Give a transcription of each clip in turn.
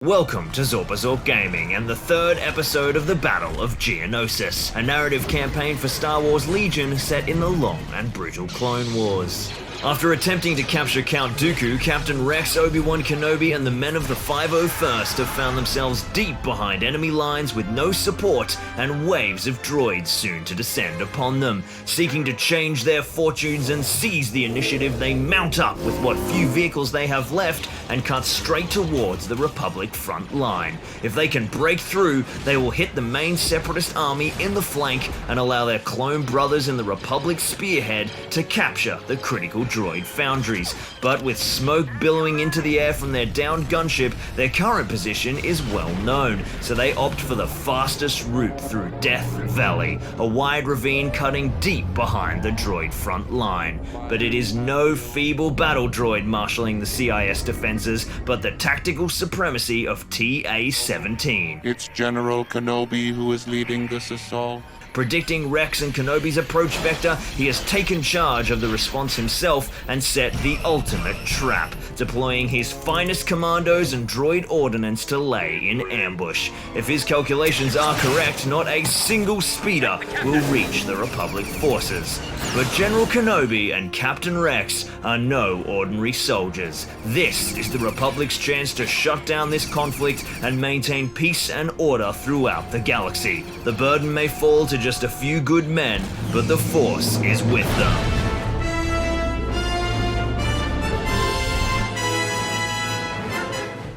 Welcome to Zorp Gaming and the third episode of the Battle of Geonosis, a narrative campaign for Star Wars Legion set in the long and brutal Clone Wars. After attempting to capture Count Dooku, Captain Rex, Obi-Wan Kenobi, and the men of the 501st have found themselves deep behind enemy lines with no support and waves of droids soon to descend upon them. Seeking to change their fortunes and seize the initiative, they mount up with what few vehicles they have left and cut straight towards the Republic front line. If they can break through, they will hit the main separatist army in the flank and allow their clone brothers in the Republic spearhead to capture the critical droid foundries. But with smoke billowing into the air from their downed gunship, their current position is well known, so they opt for the fastest route through Death Valley, a wide ravine cutting deep behind the droid front line. But it is no feeble battle droid marshalling the CIS defenses, but the tactical supremacy of TA-17. It's General Kenobi who is leading this assault. Predicting Rex and Kenobi's approach vector, he has taken charge of the response himself and set the ultimate trap, deploying his finest commandos and droid ordnance to lay in ambush. If his calculations are correct, not a single speeder will reach the Republic forces. But General Kenobi and Captain Rex are no ordinary soldiers. This is the Republic's chance to shut down this conflict and maintain peace and order throughout the galaxy. The burden may fall to just a few good men, but the Force is with them.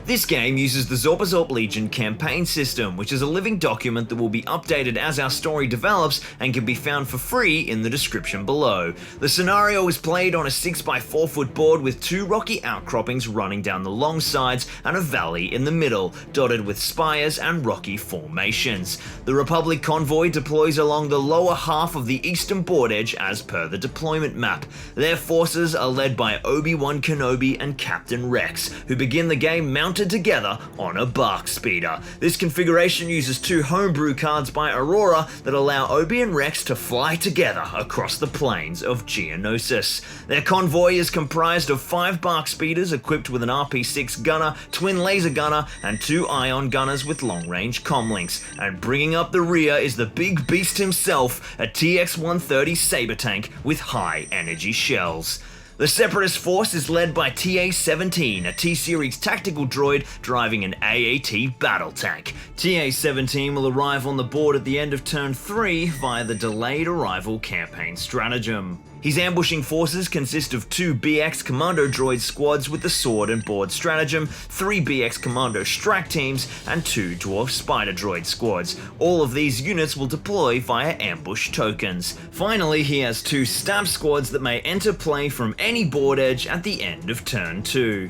This game uses the Zorp Legion campaign system, which is a living document that will be updated as our story develops and can be found for free in the description below. The scenario is played on a 6x4 foot board with two rocky outcroppings running down the long sides and a valley in the middle, dotted with spires and rocky formations. The Republic convoy deploys along the lower half of the eastern board edge as per the deployment map. Their forces are led by Obi-Wan Kenobi and Captain Rex, who begin the game mounted together on a bark speeder. This configuration uses two homebrew cards by Aurora that allow Obi and Rex to fly together across the plains of Geonosis. Their convoy is comprised of 5 bark speeders equipped with an RP-6 gunner, twin laser gunner, and 2 ion gunners with long-range comlinks. And bringing up the rear is the big beast himself, a TX-130 Saber Tank with high-energy shells. The Separatist force is led by TA-17, a T-Series tactical droid driving an AAT battle tank. TA-17 will arrive on the board at the end of turn 3 via the delayed arrival campaign stratagem. His ambushing forces consist of 2 BX Commando droid squads with the sword and board stratagem, 3 BX Commando strike teams, and 2 Dwarf spider droid squads. All of these units will deploy via ambush tokens. Finally, he has 2 stab squads that may enter play from any board edge at the end of turn 2.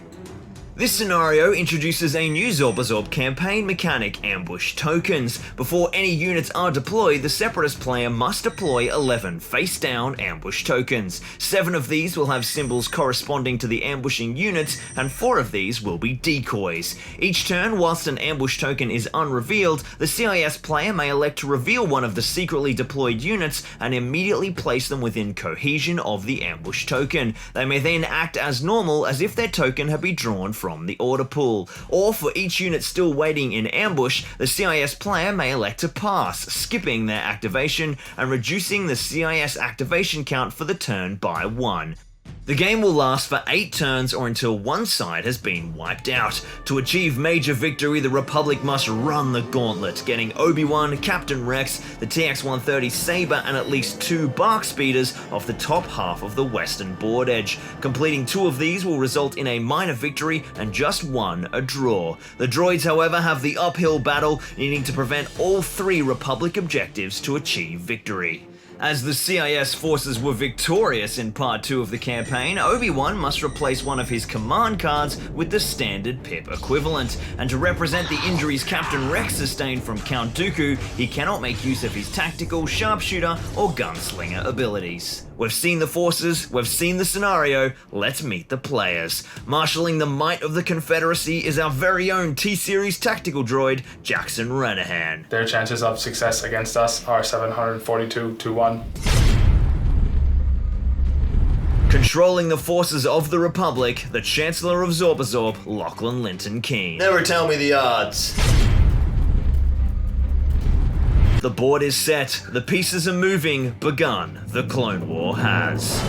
This scenario introduces a new Zorp campaign mechanic, ambush tokens. Before any units are deployed, the Separatist player must deploy 11 face-down ambush tokens. 7 of these will have symbols corresponding to the ambushing units, and 4 of these will be decoys. Each turn, whilst an ambush token is unrevealed, the CIS player may elect to reveal one of the secretly deployed units and immediately place them within cohesion of the ambush token. They may then act as normal as if their token had been drawn from the order pool. Or for each unit still waiting in ambush, the CIS player may elect to pass, skipping their activation and reducing the CIS activation count for the turn by 1. The game will last for 8 turns or until one side has been wiped out. To achieve major victory, the Republic must run the Gauntlet, getting Obi-Wan, Captain Rex, the TX-130 Saber, and at least 2 bark speeders off the top half of the western board edge. Completing 2 of these will result in a minor victory and just 1 a draw. The droids, however, have the uphill battle, needing to prevent all 3 Republic objectives to achieve victory. As the CIS forces were victorious in Part 2 of the campaign, Obi-Wan must replace one of his command cards with the standard pip equivalent, and to represent the injuries Captain Rex sustained from Count Dooku, he cannot make use of his tactical, sharpshooter, or gunslinger abilities. We've seen the forces, we've seen the scenario, let's meet the players. Marshalling the might of the Confederacy is our very own T-Series tactical droid, Jackson Renahan. Their chances of success against us are 742 to 1. Controlling the forces of the Republic, the Chancellor of Zorbazorb, Lachlan Linton Keene. Never tell me the odds. The board is set, the pieces are moving, begun. The Clone War has.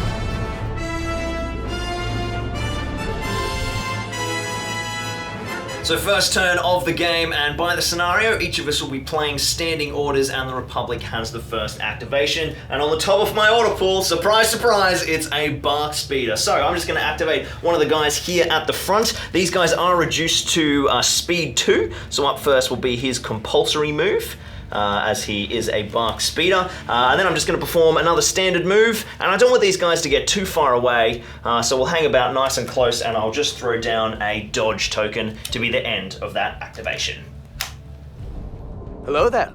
So first turn of the game, and by the scenario, each of us will be playing standing orders and the Republic has the first activation. And on the top of my order pool, surprise, surprise, it's a bark speeder. So I'm just gonna activate one of the guys here at the front. These guys are reduced to speed 2. So up first will be his compulsory move. As he is a bark speeder. And then I'm just going to perform another standard move, and I don't want these guys to get too far away, so we'll hang about nice and close, and I'll just throw down a dodge token to be the end of that activation. Hello there.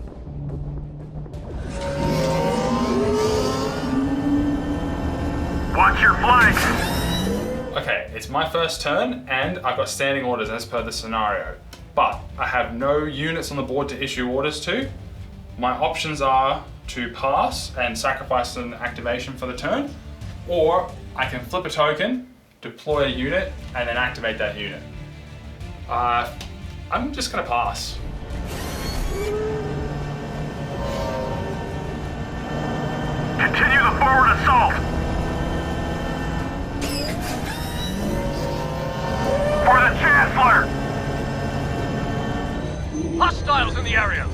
Watch your flanks! Okay, it's my first turn, and I've got standing orders as per the scenario. But I have no units on the board to issue orders to. My options are to pass and sacrifice an activation for the turn, or I can flip a token, deploy a unit, and then activate that unit. I'm just gonna pass. Continue the forward assault! For the Chancellor! Hostiles in the area!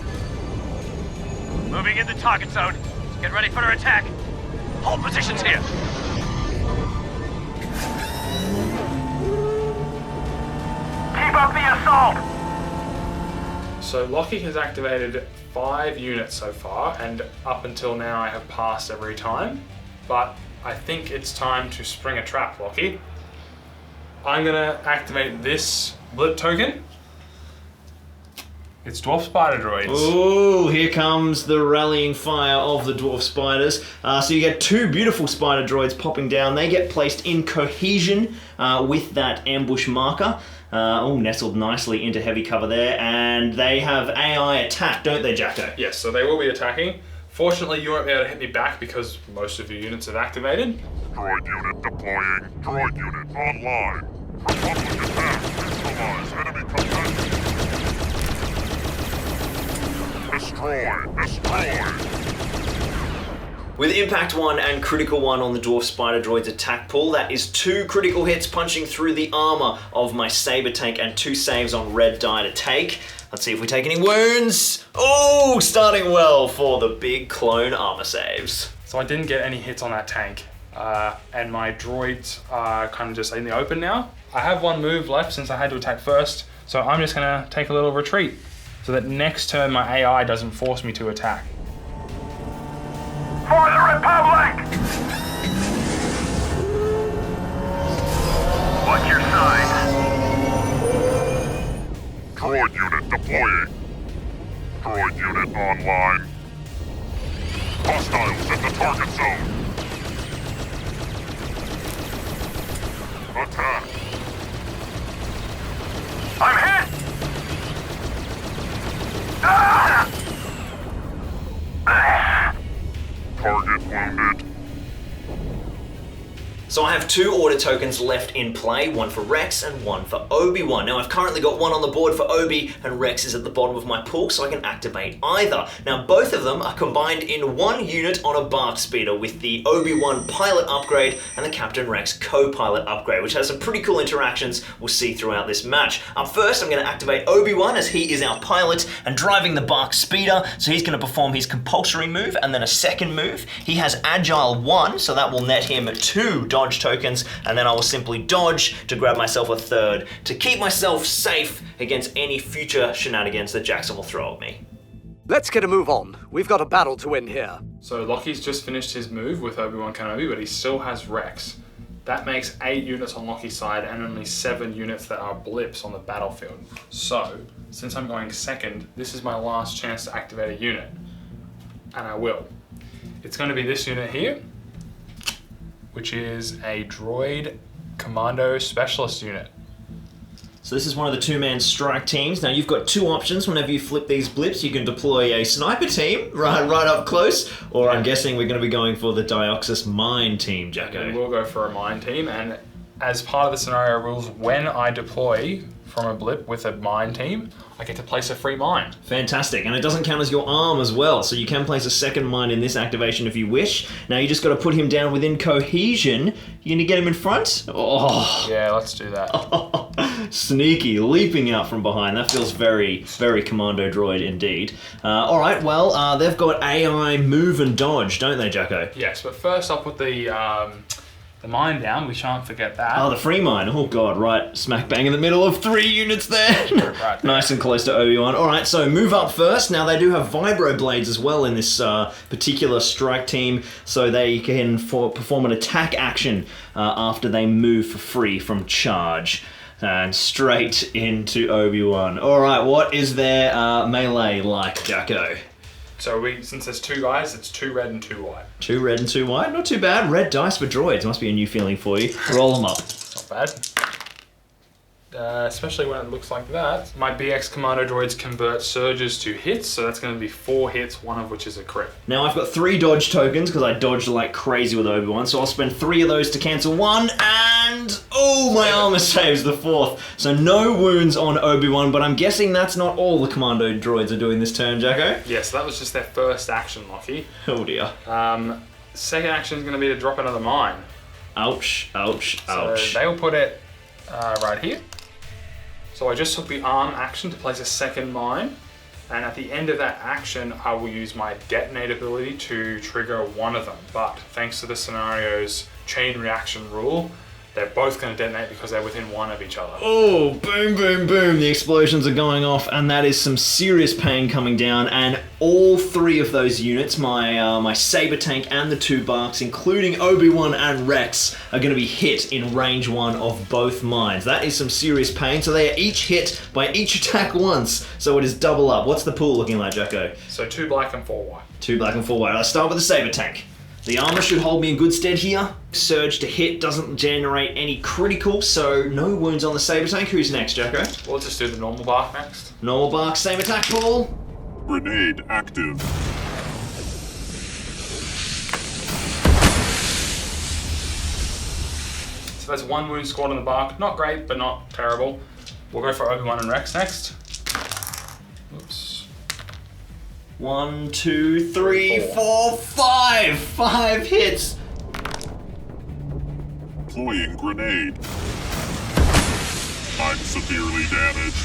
Moving in the target zone. Get ready for their attack. Hold positions here. Keep up the assault! So Lockie has activated 5 units so far, and up until now I have passed every time. But I think it's time to spring a trap, Lockie. I'm gonna activate this blip token. It's Dwarf Spider Droids. Ooh, here comes the rallying fire of the Dwarf Spiders. So you get 2 beautiful Spider Droids popping down. They get placed in cohesion with that ambush marker. Nestled nicely into heavy cover there. And they have AI attack, don't they, Jacko? Yes, so they will be attacking. Fortunately, you won't be able to hit me back because most of your units have activated. Droid unit deploying. Droid unit online. Republic attack. Neutralize enemy combat. Destroy! With Impact 1 and Critical 1 on the Dwarf Spider Droid's attack pool, that is 2 critical hits punching through the armor of my Saber Tank and 2 saves on red die to take. Let's see if we take any wounds. Oh, starting well for the big clone armor saves. So I didn't get any hits on that tank, and my droids are kind of just in the open now. I have 1 move left since I had to attack first, so I'm just gonna take a little retreat, so that next turn my AI doesn't force me to attack. For the Republic! What's your sign? Droid unit deploying. Droid unit online. Hostiles at the target zone. Attack. I'm hit! Ah! Target wounded. So I have 2 order tokens left in play, 1 for Rex and 1 for Obi-Wan. Now I've currently got 1 on the board for Obi, and Rex is at the bottom of my pool, so I can activate either. Now both of them are combined in 1 unit on a bark speeder with the Obi-Wan pilot upgrade and the Captain Rex co-pilot upgrade, which has some pretty cool interactions we'll see throughout this match. Up first, I'm going to activate Obi-Wan as he is our pilot and driving the bark speeder, so he's going to perform his compulsory move and then a second move. He has Agile 1, so that will net him 2 dodge tokens, and then I will simply dodge to grab myself a 3rd to keep myself safe against any future shenanigans that Jackson will throw at me. Let's get a move on. We've got a battle to win here. So Lockie's just finished his move with Obi-Wan Kenobi, but he still has Rex. That makes 8 units on Lockie's side and only 7 units that are blips on the battlefield. So, since I'm going second, this is my last chance to activate a unit. And I will. It's going to be this unit here, which is a Droid Commando Specialist unit. So this is one of the two-man strike teams. Now you've got two options whenever you flip these blips. You can deploy a sniper team right up close, or I'm guessing we're going to be going for the Dioxis mine team, Jacko. We'll go for a mine team, and as part of the scenario rules, when I deploy from a blip with a mine team, I get to place a free mine. Fantastic, and it doesn't count as your arm as well, so you can place a second mine in this activation if you wish. Now you just got to put him down within cohesion. You gonna get him in front? Oh. Yeah, let's do that. Sneaky, leaping out from behind. That feels very, very Commando Droid indeed. All right, well, they've got AI move and dodge, don't they, Jacko? Yes, but first I'll put the mine down. We shan't forget that. Oh, the free mine. Oh god, right. Smack bang in the middle of 3 units there. Right. Nice and close to Obi-Wan. All right, so move up first. Now they do have vibro blades as well in this particular strike team, so they can perform an attack action after they move for free from charge. And straight into Obi-Wan. All right, what is their melee like, Jacko? So since there's two guys, it's 2 red and 2 white. 2 red and 2 white. Not too bad. Red dice for droids. Must be a new feeling for you. Roll them up. Not bad. Especially when it looks like that. My BX Commando droids convert surges to hits, so that's going to be 4 hits, one of which is a crit. Now I've got 3 dodge tokens because I dodged like crazy with Obi-Wan, so I'll spend 3 of those to cancel 1, and oh, my armor saves the 4th. So no wounds on Obi-Wan, but I'm guessing that's not all the Commando droids are doing this turn, Jacko? Yes, that was just their first action, Lockie. Oh dear. Second action is going to be to drop another mine. Ouch, ouch, ouch. So they'll put it right here. So I just took the arm action to place a second mine, and at the end of that action, I will use my detonate ability to trigger one of them. But thanks to the scenario's chain reaction rule, they're both going to detonate because they're within 1 of each other. Oh, boom, boom, boom. The explosions are going off, and that is some serious pain coming down. And all 3 of those units, my Saber Tank and the 2 Barks, including Obi-Wan and Rex, are going to be hit in range 1 of both mines. That is some serious pain. So they are each hit by each attack once. So it is double up. What's the pool looking like, Jacko? So 2 black and 4 white. 2 black and 4 white. Let's start with the Saber Tank. The armor should hold me in good stead here. Surge to hit doesn't generate any critical, so no wounds on the Saber Tank. Who's next, Jacko? We'll just do the normal bark next. Normal bark, same attack pool. Grenade active. So that's 1 wound scored on the bark. Not great, but not terrible. We'll go for Obi-Wan and Rex next. Oops. 1, 2, 3, 4, 5! 5 hits! Deploying grenade. I'm severely damaged.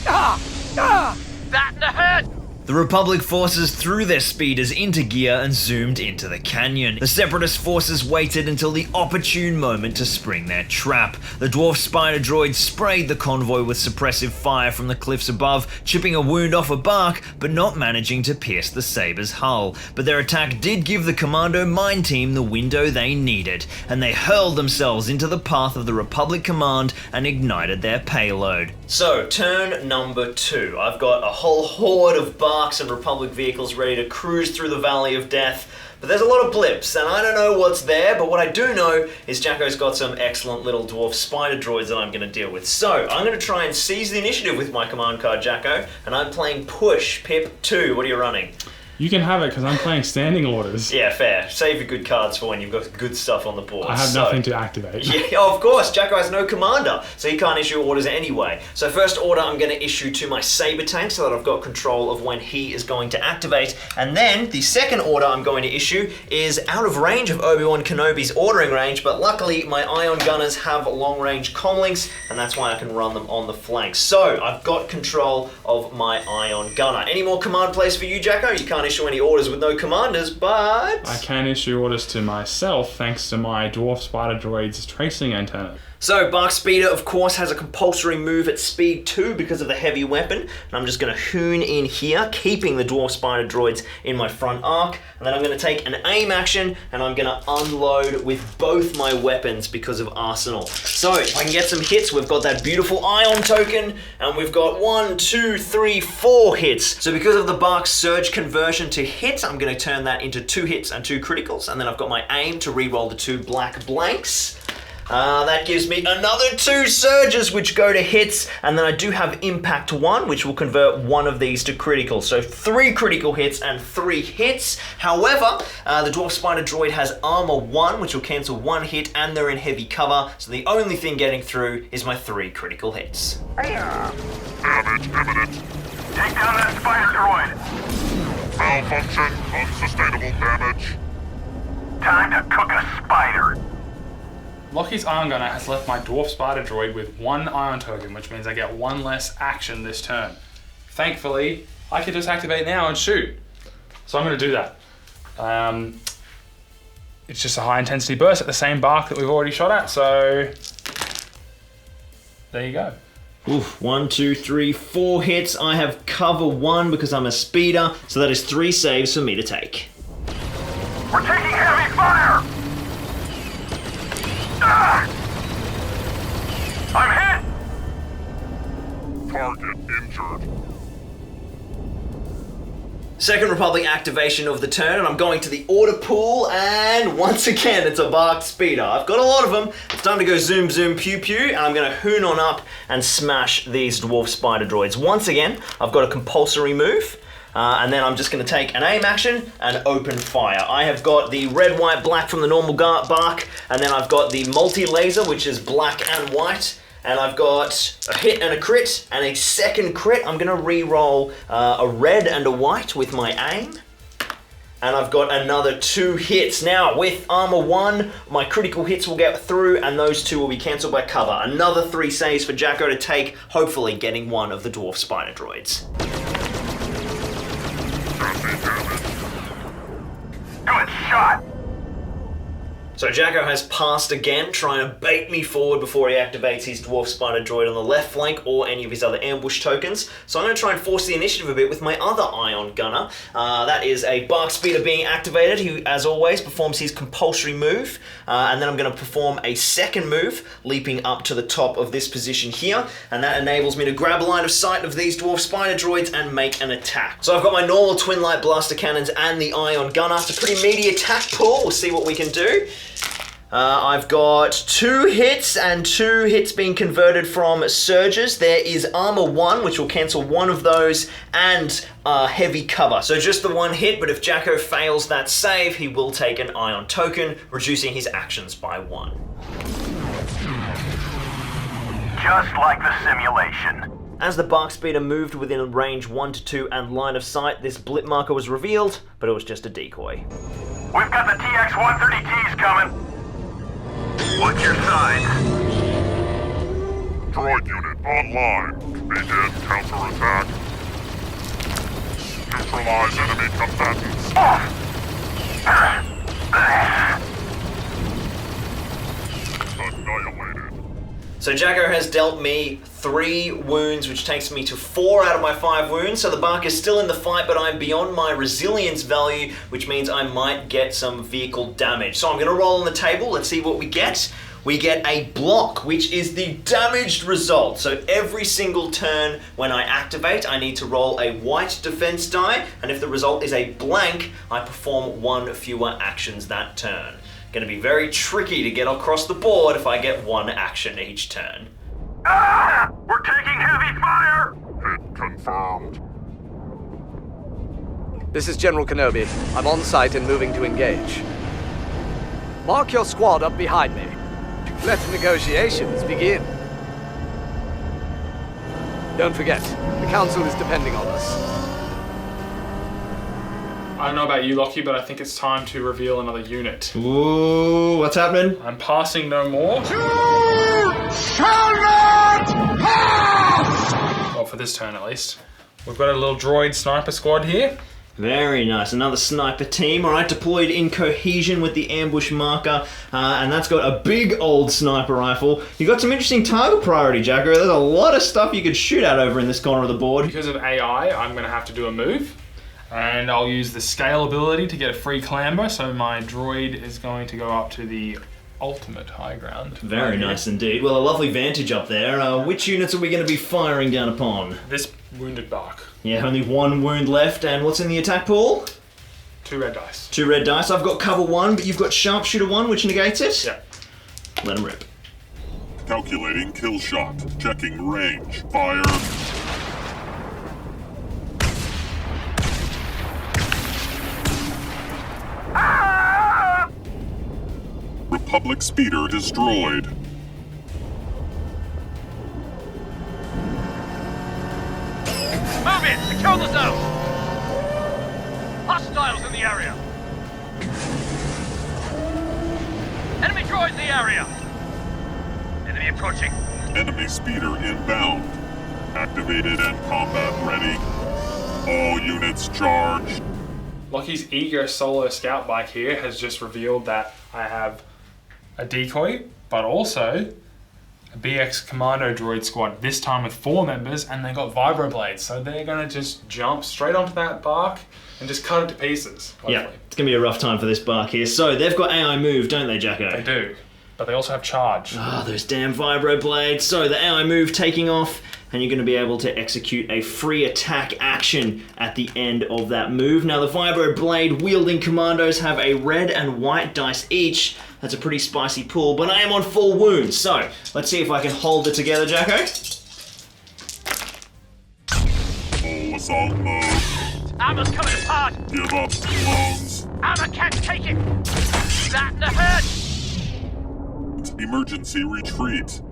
That in the head! The Republic forces threw their speeders into gear and zoomed into the canyon. The Separatist forces waited until the opportune moment to spring their trap. The Dwarf spider droid sprayed the convoy with suppressive fire from the cliffs above, chipping a wound off a bark, but not managing to pierce the Saber's hull. But their attack did give the Commando mine team the window they needed, and they hurled themselves into the path of the Republic command and ignited their payload. So, turn number 2. I've got a whole horde of barks and Republic vehicles ready to cruise through the Valley of Death. But there's a lot of blips, and I don't know what's there, but what I do know is Jacko's got some excellent little dwarf spider droids that I'm going to deal with. So, I'm going to try and seize the initiative with my command card, Jacko, and I'm playing Push, Pip 2. What are you running? You can have it because I'm playing standing orders. Yeah, fair. Save your good cards for when you've got good stuff on the board. I have nothing to activate. Yeah, of course. Jacko has no commander, so he can't issue orders anyway. So first order I'm going to issue to my Saber Tank so that I've got control of when he is going to activate. And then the second order I'm going to issue is out of range of Obi-Wan Kenobi's ordering range, but luckily my Ion Gunners have long-range comlinks, and that's why I can run them on the flanks. So I've got control of my Ion Gunner. Any more command plays for you, Jacko? You can't issue any orders with no commanders, but I can issue orders to myself thanks to my Dwarf Spider Droid's tracing antenna. So, Bark Speeder, of course, has a compulsory move at speed 2 because of the heavy weapon. And I'm just going to hoon in here, keeping the Dwarf Spider Droids in my front arc. And then I'm going to take an aim action, and I'm going to unload with both my weapons because of Arsenal. So, if I can get some hits, we've got that beautiful Ion token, and we've got 1, 2, 3, 4 hits. So, because of the Bark's surge conversion to hit, I'm going to turn that into 2 hits and 2 criticals. And then I've got my aim to reroll the 2 black blanks. That gives me another 2 surges, which go to hits, and then I do have impact 1, which will convert one of these to critical. So 3 critical hits and 3 hits. However, the Dwarf Spider Droid has armor 1, which will cancel 1 hit, and they're in heavy cover, so the only thing getting through is my 3 critical hits. Damage imminent. Take down that spider droid. Malfunction. Unsustainable damage. Time to cook a spider. Lockie's Ion Gunner has left my Dwarf Spider Droid with 1 Ion Token, which means I get 1 less action this turn. Thankfully, I can just activate now and shoot. So I'm going to do that. It's just a high intensity burst at the same bark that we've already shot at, so there you go. Oof, 1, 2, 3, 4 hits. I have cover 1 because I'm a speeder, so that is 3 saves for me to take. We're taking heavy fire! Ah! I'm hit! Target injured. Second Republic activation of the turn, and I'm going to the order pool, and once again, it's a barked speeder. I've got a lot of them. It's time to go zoom, zoom, pew, pew, and I'm going to hoon on up and smash these Dwarf Spider Droids. Once again, I've got a compulsory move, and then I'm just going to take an aim action and open fire. I have got the red, white, black from the normal bark, and then I've got the multi-laser, which is black and white. And I've got a hit and a crit, and a second crit. I'm gonna re-roll a red and a white with my aim. And I've got another 2 hits. Now, with armor 1, my critical hits will get through, and those 2 will be cancelled by cover. Another 3 saves for Jacko to take, hopefully getting one of the Dwarf Spider Droids. Good shot! So Jacko has passed again, trying to bait me forward before he activates his Dwarf Spider Droid on the left flank or any of his other ambush tokens. So I'm going to try and force the initiative a bit with my other Ion Gunner. That is a Bark Speeder being activated, who, as always, performs his compulsory move. And then I'm going to perform a second move, leaping up to the top of this position here. And that enables me to grab a line of sight of these Dwarf Spider Droids and make an attack. So I've got my normal Twin Light Blaster Cannons and the Ion Gunner. It's a pretty meaty attack pool. We'll see what we can do. I've got 2 hits and 2 hits being converted from surges. There is armor 1, which will cancel 1 of those, and heavy cover. So just the 1 hit, but if Jacko fails that save, he will take an Ion Token, reducing his actions by 1. Just like the simulation. As the Bark Speeder moved within range 1 to 2 and line of sight, this blip marker was revealed, but it was just a decoy. We've got the TX-130Ts coming. What's your size? Droid unit online. Begin counterattack. Neutralize enemy combatants. Annihilated. So Jacko has dealt me 3 wounds, which takes me to 4 out of my 5 wounds. So the Bark is still in the fight, but I'm beyond my resilience value, which means I might get some vehicle damage. So I'm going to roll on the table. Let's see what we get. We get a block, which is the damaged result. So every single turn when I activate, I need to roll a white defense die, and if the result is a blank, I perform 1 fewer actions that turn. Going to be very tricky to get across the board if I get 1 action each turn. Ah! We're taking heavy fire! Hit confirmed. This is General Kenobi. I'm on site and moving to engage. Mark your squad up behind me. Let negotiations begin. Don't forget, the Council is depending on us. I don't know about you, Lockie, but I think it's time to reveal another unit. Ooh, what's happening? I'm passing no more. Well, for this turn at least. We've got a little droid sniper squad here. Very nice, another sniper team. Alright, deployed in cohesion with the ambush marker, and that's got a big old sniper rifle. You got some interesting target priority, Jacko. There's a lot of stuff you could shoot at over in this corner of the board. Because of AI, I'm going to have to do a move. And I'll use the scale ability to get a free clamber, so my droid is going to go up to the ultimate high ground. Very nice indeed. Well, a lovely vantage up there. Which units are we going to be firing down upon? This wounded bark. Yeah, only 1 wound left, and what's in the attack pool? 2 red dice. 2 red dice. I've got cover 1, but you've got sharpshooter 1, which negates it? Yeah. Let him rip. Calculating kill shot. Checking range. Fire. Republic speeder destroyed. Move in! Secure the zone! Hostiles in the area! Enemy droids in the area! Enemy approaching. Enemy speeder inbound. Activated and combat ready. All units charged. Lockie's Ego Solo Scout Bike here has just revealed that I have a decoy, but also a BX Commando Droid squad, this time with 4 members, and they got vibroblades, so they're gonna just jump straight onto that bark and just cut it to pieces, hopefully. Yeah, it's gonna be a rough time for this bark here. So they've got AI move, don't they, Jacko? They do, but they also have charge. Ah, those damn vibroblades. So the AI move taking off, and you're going to be able to execute a free attack action at the end of that move. Now the vibroblade wielding commandos have a red and white dice each. That's a pretty spicy pull, but I am on full wounds, so let's see if I can hold it together, Jacko. Full assault mode. Armor's coming apart! Give up clones. Armor can't take it! That in the hurt! Emergency retreat.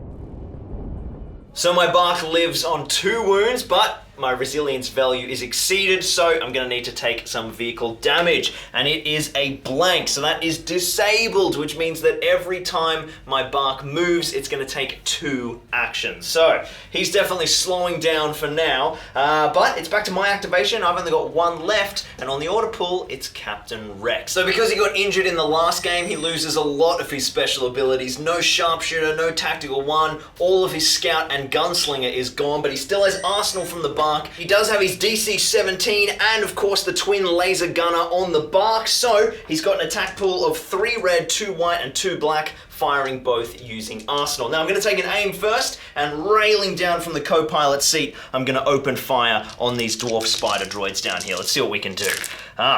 So my bark lives on 2 wounds, but my resilience value is exceeded, so I'm going to need to take some vehicle damage, and it is a blank, so that is disabled, which means that every time my bark moves, it's going to take 2 actions. So he's definitely slowing down for now, but it's back to my activation. I've only got 1 left, and on the order pool, it's Captain Rex. So because he got injured in the last game, he loses a lot of his special abilities. No sharpshooter, no tactical 1, all of his scout and gunslinger is gone, but he still has arsenal from the bark. He does have his DC-17 and of course the twin laser gunner on the bark, so he's got an attack pool of 3 red, 2 white and 2 black, firing both using arsenal. Now I'm going to take an aim first, and railing down from the co-pilot seat, I'm going to open fire on these dwarf spider droids down here. Let's see what we can do.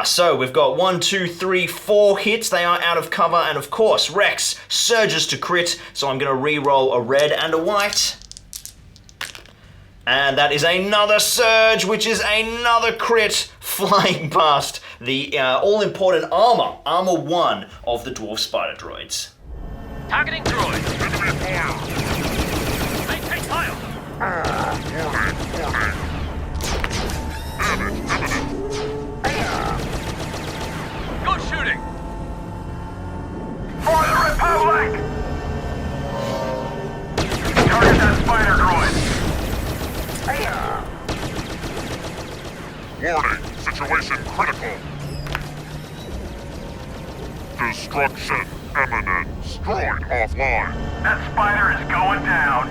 So we've got 1, 2, 3, 4 hits. They are out of cover, and of course Rex surges to crit, so I'm going to re-roll a red and a white. And that is another surge, which is another crit, flying past the all-important armor 1 of the dwarf spider droids. Targeting droid! Maintain fire! Good shooting! For the Republic! Target that spider droid! Warning, situation critical. Destruction imminent. Droid offline. That spider is going down!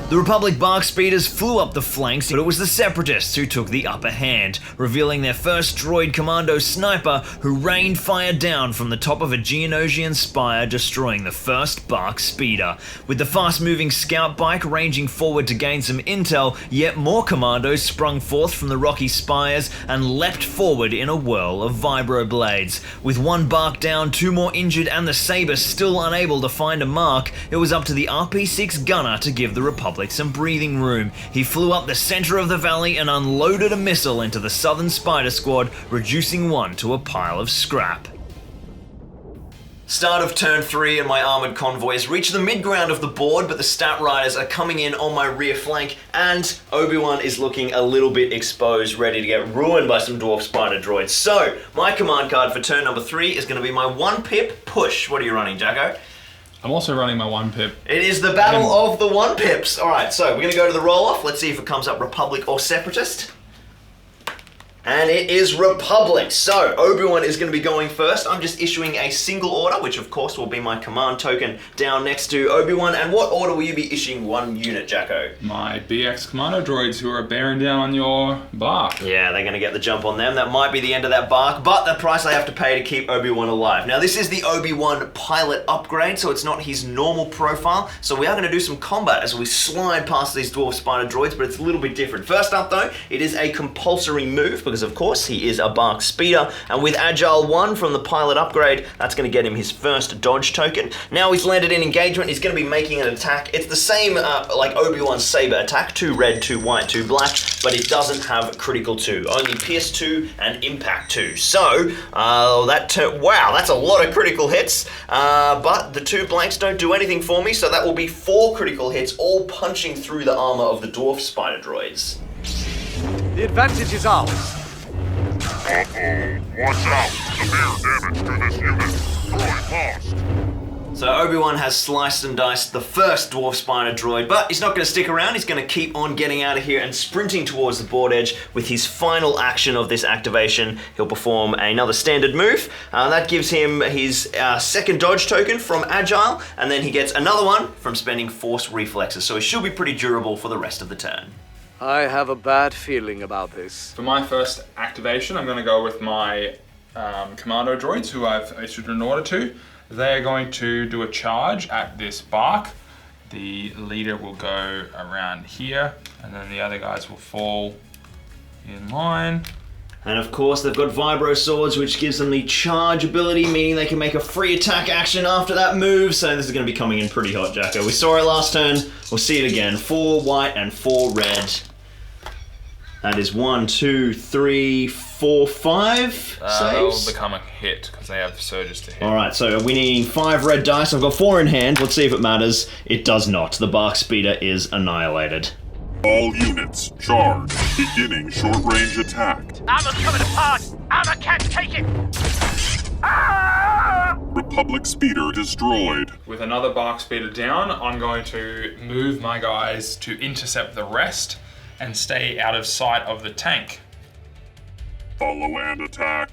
The Republic bark speeders flew up the flanks, but it was the separatists who took the upper hand, revealing their first droid commando sniper who rained fire down from the top of a Geonosian spire, destroying the first bark speeder. With the fast-moving scout bike ranging forward to gain some intel, yet more commandos sprung forth from the rocky spires and leapt forward in a whirl of vibroblades. With 1 bark down, 2 more injured, and the Saber still unable to find a mark, it was up to the RP-6 gunner to give the Republic some breathing room. He flew up the center of the valley and unloaded a missile into the southern spider squad, reducing 1 to a pile of scrap. Start of turn 3 and my armored convoys reach the mid-ground of the board, but the stat riders are coming in on my rear flank, and Obi-Wan is looking a little bit exposed, ready to get ruined by some dwarf spider droids. So, my command card for turn number 3 is going to be my 1 pip push. What are you running, Jacko? I'm also running my 1 pip. It is the battle of the 1 pips. Alright, so we're going to go to the roll-off. Let's see if it comes up Republic or Separatist. And it is Republic. So, Obi-Wan is going to be going first. I'm just issuing a single order, which of course will be my command token down next to Obi-Wan. And what order will you be issuing 1 unit, Jacko? My BX Commando droids who are bearing down on your bark. Yeah, they're going to get the jump on them. That might be the end of that bark, but the price I have to pay to keep Obi-Wan alive. Now, this is the Obi-Wan pilot upgrade, so it's not his normal profile. So we are going to do some combat as we slide past these dwarf spider droids, but it's a little bit different. First up, though, it is a compulsory move, because of course he is a Bark Speeder, and with Agile 1 from the pilot upgrade, that's going to get him his first dodge token. Now he's landed in engagement, he's going to be making an attack. It's the same like Obi-Wan's Saber attack, 2 red, 2 white, 2 black, but it doesn't have critical 2, only pierce 2 and impact 2. So, wow, that's a lot of critical hits, but the 2 blanks don't do anything for me, so that will be 4 critical hits, all punching through the armor of the Dwarf Spider Droids. The advantage is ours. Uh-oh. Watch out. Severe damage to this unit. Droid lost. So Obi-Wan has sliced and diced the first Dwarf Spider Droid, but he's not going to stick around. He's going to keep on getting out of here and sprinting towards the board edge. With his final action of this activation, he'll perform another standard move. That gives him his second dodge token from Agile, and then he gets another one from spending Force Reflexes, so he should be pretty durable for the rest of the turn. I have a bad feeling about this. For my first activation, I'm going to go with my commando droids, who I've issued an order to. They're going to do a charge at this bark. The leader will go around here, and then the other guys will fall in line. And of course, they've got Vibro Swords, which gives them the charge ability, meaning they can make a free attack action after that move. So this is going to be coming in pretty hot, Jacko. We saw it last turn. We'll see it again. 4 white and 4 red. That is 1, 2, 3, 4, 5 That'll saves. become a hit because they have surges to hit. All right, so we need 5 red dice. I've got 4 in hand. Let's see if it matters. It does not. The Bark Speeder is annihilated. All units, charge. Beginning short-range attack. Armor's coming apart! Armor can't take it! Ah! Republic Speeder destroyed. With another Bark Speeder down, I'm going to move my guys to intercept the rest and stay out of sight of the tank. Follow and attack.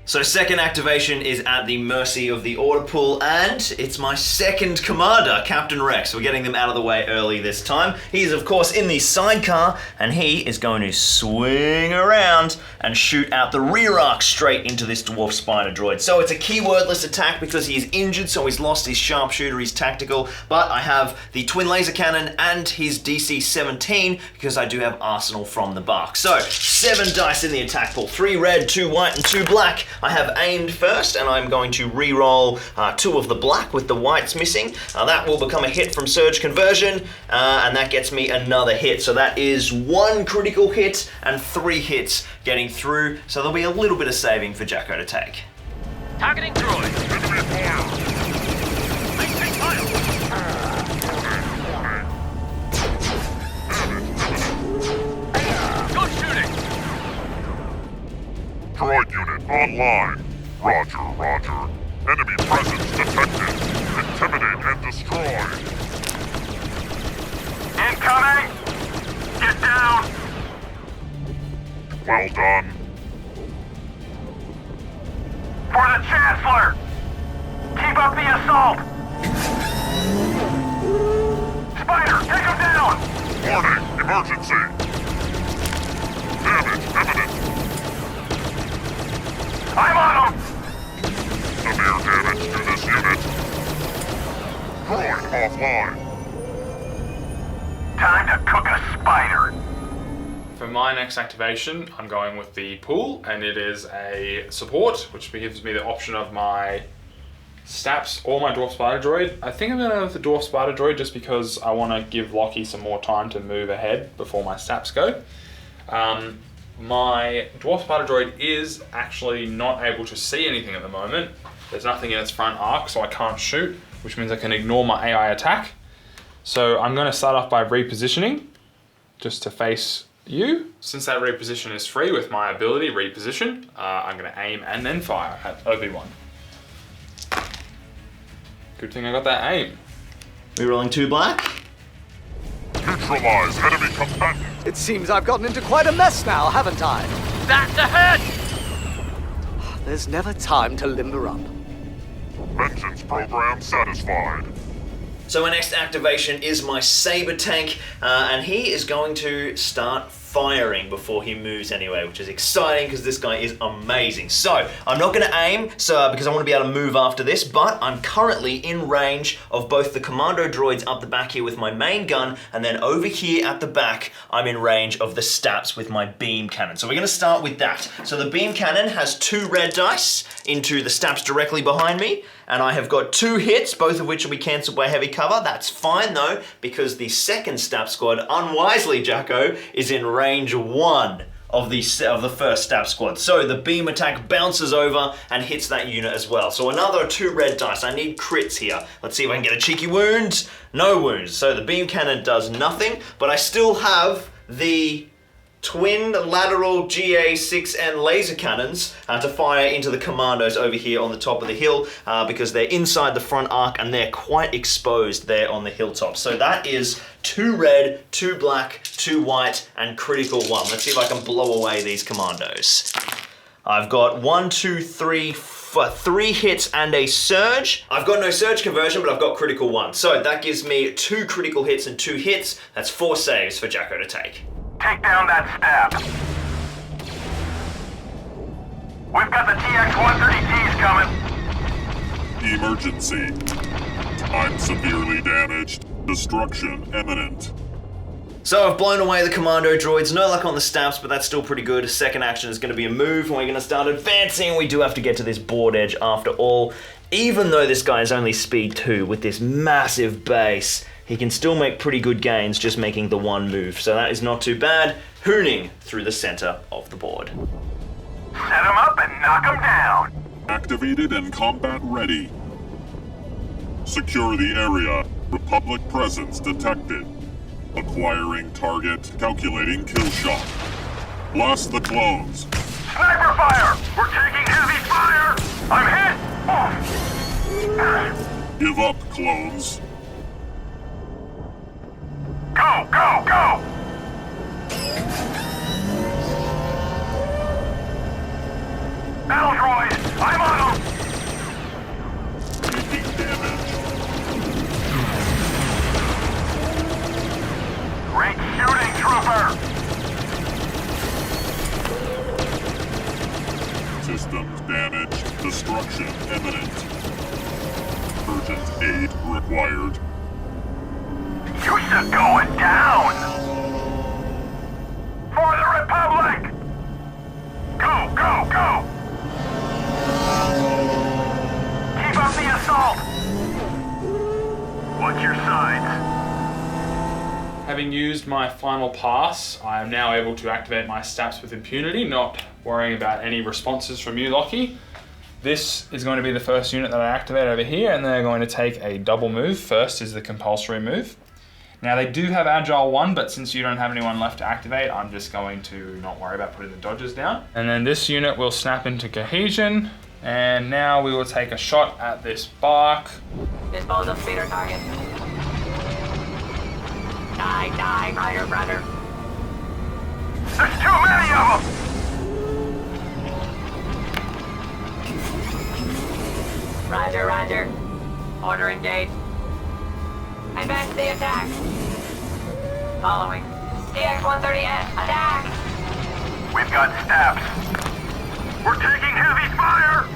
So second activation is at the mercy of the order pool, and it's my second commander, Captain Rex. We're getting them out of the way early this time. He's of course in the sidecar, and he is going to swing around and shoot out the rear arc straight into this Dwarf Spider Droid. So it's a keywordless attack because he is injured, so he's lost his sharpshooter, he's tactical, but I have the twin laser cannon and his DC 17 because I do have arsenal from the Bark. So 7 dice in the attack pool, 3 red, 2 white, and 2 black. I have aimed first, and I'm going to re-roll 2 of the black with the whites missing. That will become a hit from Surge Conversion, and that gets me another hit. So that is 1 critical hit and 3 hits getting through. So there'll be a little bit of saving for Jacko to take. Targeting droid! Enemy fire. Maintain fire! Good shooting! Droid unit online. Roger, roger. Enemy presence detected. Intimidate and destroy. Incoming! Get down! Well done. For the Chancellor! Keep up the assault! Spider, take him down! Warning, emergency. Damage imminent. I'm on him! Severe damage to this unit. Droid offline. Time to cook a spider! For my next activation, I'm going with the pool, and it is a support, which gives me the option of my Staps or my Dwarf Spider Droid. I think I'm going to go with the Dwarf Spider Droid just because I want to give Lockie some more time to move ahead before my Staps go. My Dwarf Spider Droid is actually not able to see anything at the moment. There's nothing in its front arc, so I can't shoot, which means I can ignore my AI attack. So I'm going to start off by repositioning, just to face you. Since that reposition is free with my ability, reposition, I'm going to aim and then fire at Obi-Wan. Good thing I got that aim. Rerolling 2 black. Neutralize enemy combatant. It seems I've gotten into quite a mess now, haven't I? That's a hit! There's never time to limber up. Vengeance program satisfied. So my next activation is my Saber Tank, and he is going to start firing before he moves anyway, which is exciting because this guy is amazing. So I'm not going to aim because I want to be able to move after this, but I'm currently in range of both the commando droids up the back here with my main gun, and then over here at the back I'm in range of the stats with my beam cannon. So we're going to start with that. So the beam cannon has 2 red dice into the stats directly behind me, and I have got 2 hits, both of which will be cancelled by heavy cover. That's fine though, because the second stab squad, unwisely Jacko, is in range 1 of the first stab squad. So the beam attack bounces over and hits that unit as well. So another 2 red dice. I need crits here. Let's see if I can get a cheeky wound. No wounds. So the beam cannon does nothing, but I still have the twin lateral GA6N laser cannons to fire into the commandos over here on the top of the hill because they're inside the front arc and they're quite exposed there on the hilltop. So that is 2 red, 2 black, 2 white, and critical 1. Let's see if I can blow away these commandos. I've got 1, 2, 3, 3 hits and a surge. I've got no surge conversion, but I've got critical 1. So that gives me 2 critical hits and 2 hits. That's 4 saves for Jacko to take. Take down that stab. We've got the TX-130Ts coming. Emergency. I'm severely damaged. Destruction imminent. So I've blown away the commando droids. No luck on the stabs, but that's still pretty good. Second action is going to be a move, and we're going to start advancing. We do have to get to this board edge after all. Even though this guy is only speed 2 with this massive base, he can still make pretty good gains just making the 1 move. So that is not too bad. Hooning through the center of the board. Set him up and knock him down. Activated and combat ready. Secure the area. Republic presence detected. Acquiring target. Calculating kill shot. Blast the clones. Sniper fire! We're taking heavy fire! I'm hit! Off! Give up, clones. Go, go, go! Battle droid! I'm on him! Taking damage. Great shooting, trooper! Systems damaged. Destruction imminent. Urgent aid required. Used to going down! For the Republic! Go, go, go! Keep up the assault! What's your signs? Having used my final pass, I am now able to activate my stats with impunity, not worrying about any responses from you, Lockie. This is going to be the first unit that I activate over here, and they're going to take a double move. First is the compulsory move. Now they do have Agile 1, but since you don't have anyone left to activate, I'm just going to not worry about putting the dodges down. And then this unit will snap into cohesion, and now we will take a shot at this bark. Dispose of speeder target. Die, fire brother. There's too many of them! Roger. Order engaged. Advance the attack. Following. TX-130S, attack! We've got stabs. We're taking heavy fire!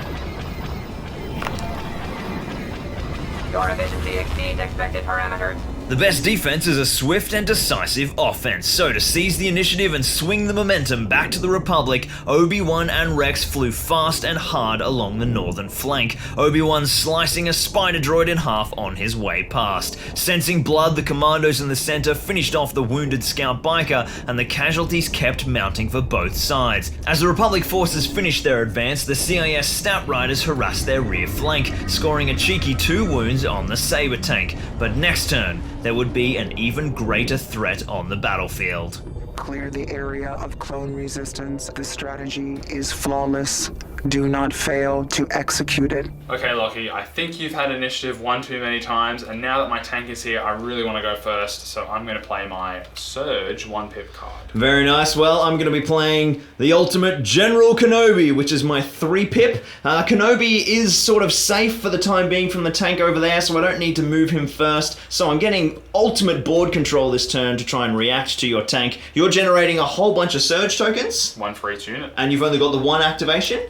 Your efficiency exceeds expected parameters. The best defense is a swift and decisive offense, so to seize the initiative and swing the momentum back to the Republic, Obi-Wan and Rex flew fast and hard along the northern flank, Obi-Wan slicing a spider droid in half on his way past. Sensing blood, the commandos in the center finished off the wounded scout biker, and the casualties kept mounting for both sides. As the Republic forces finished their advance, the CIS stat riders harassed their rear flank, scoring a cheeky 2 wounds on the Saber Tank. But next turn, there would be an even greater threat on the battlefield. Clear the area of clone resistance. The strategy is flawless. Do not fail to execute it. Okay, Lockie, I think you've had initiative one too many times, and now that my tank is here, I really want to go first, so I'm going to play my Surge 1-pip card. Very nice. Well, I'm going to be playing the ultimate General Kenobi, which is my 3-pip. Kenobi is sort of safe for the time being from the tank over there, so I don't need to move him first. So I'm getting ultimate board control this turn to try and react to your tank. You're generating a whole bunch of Surge tokens. One for each unit. And you've only got the one activation?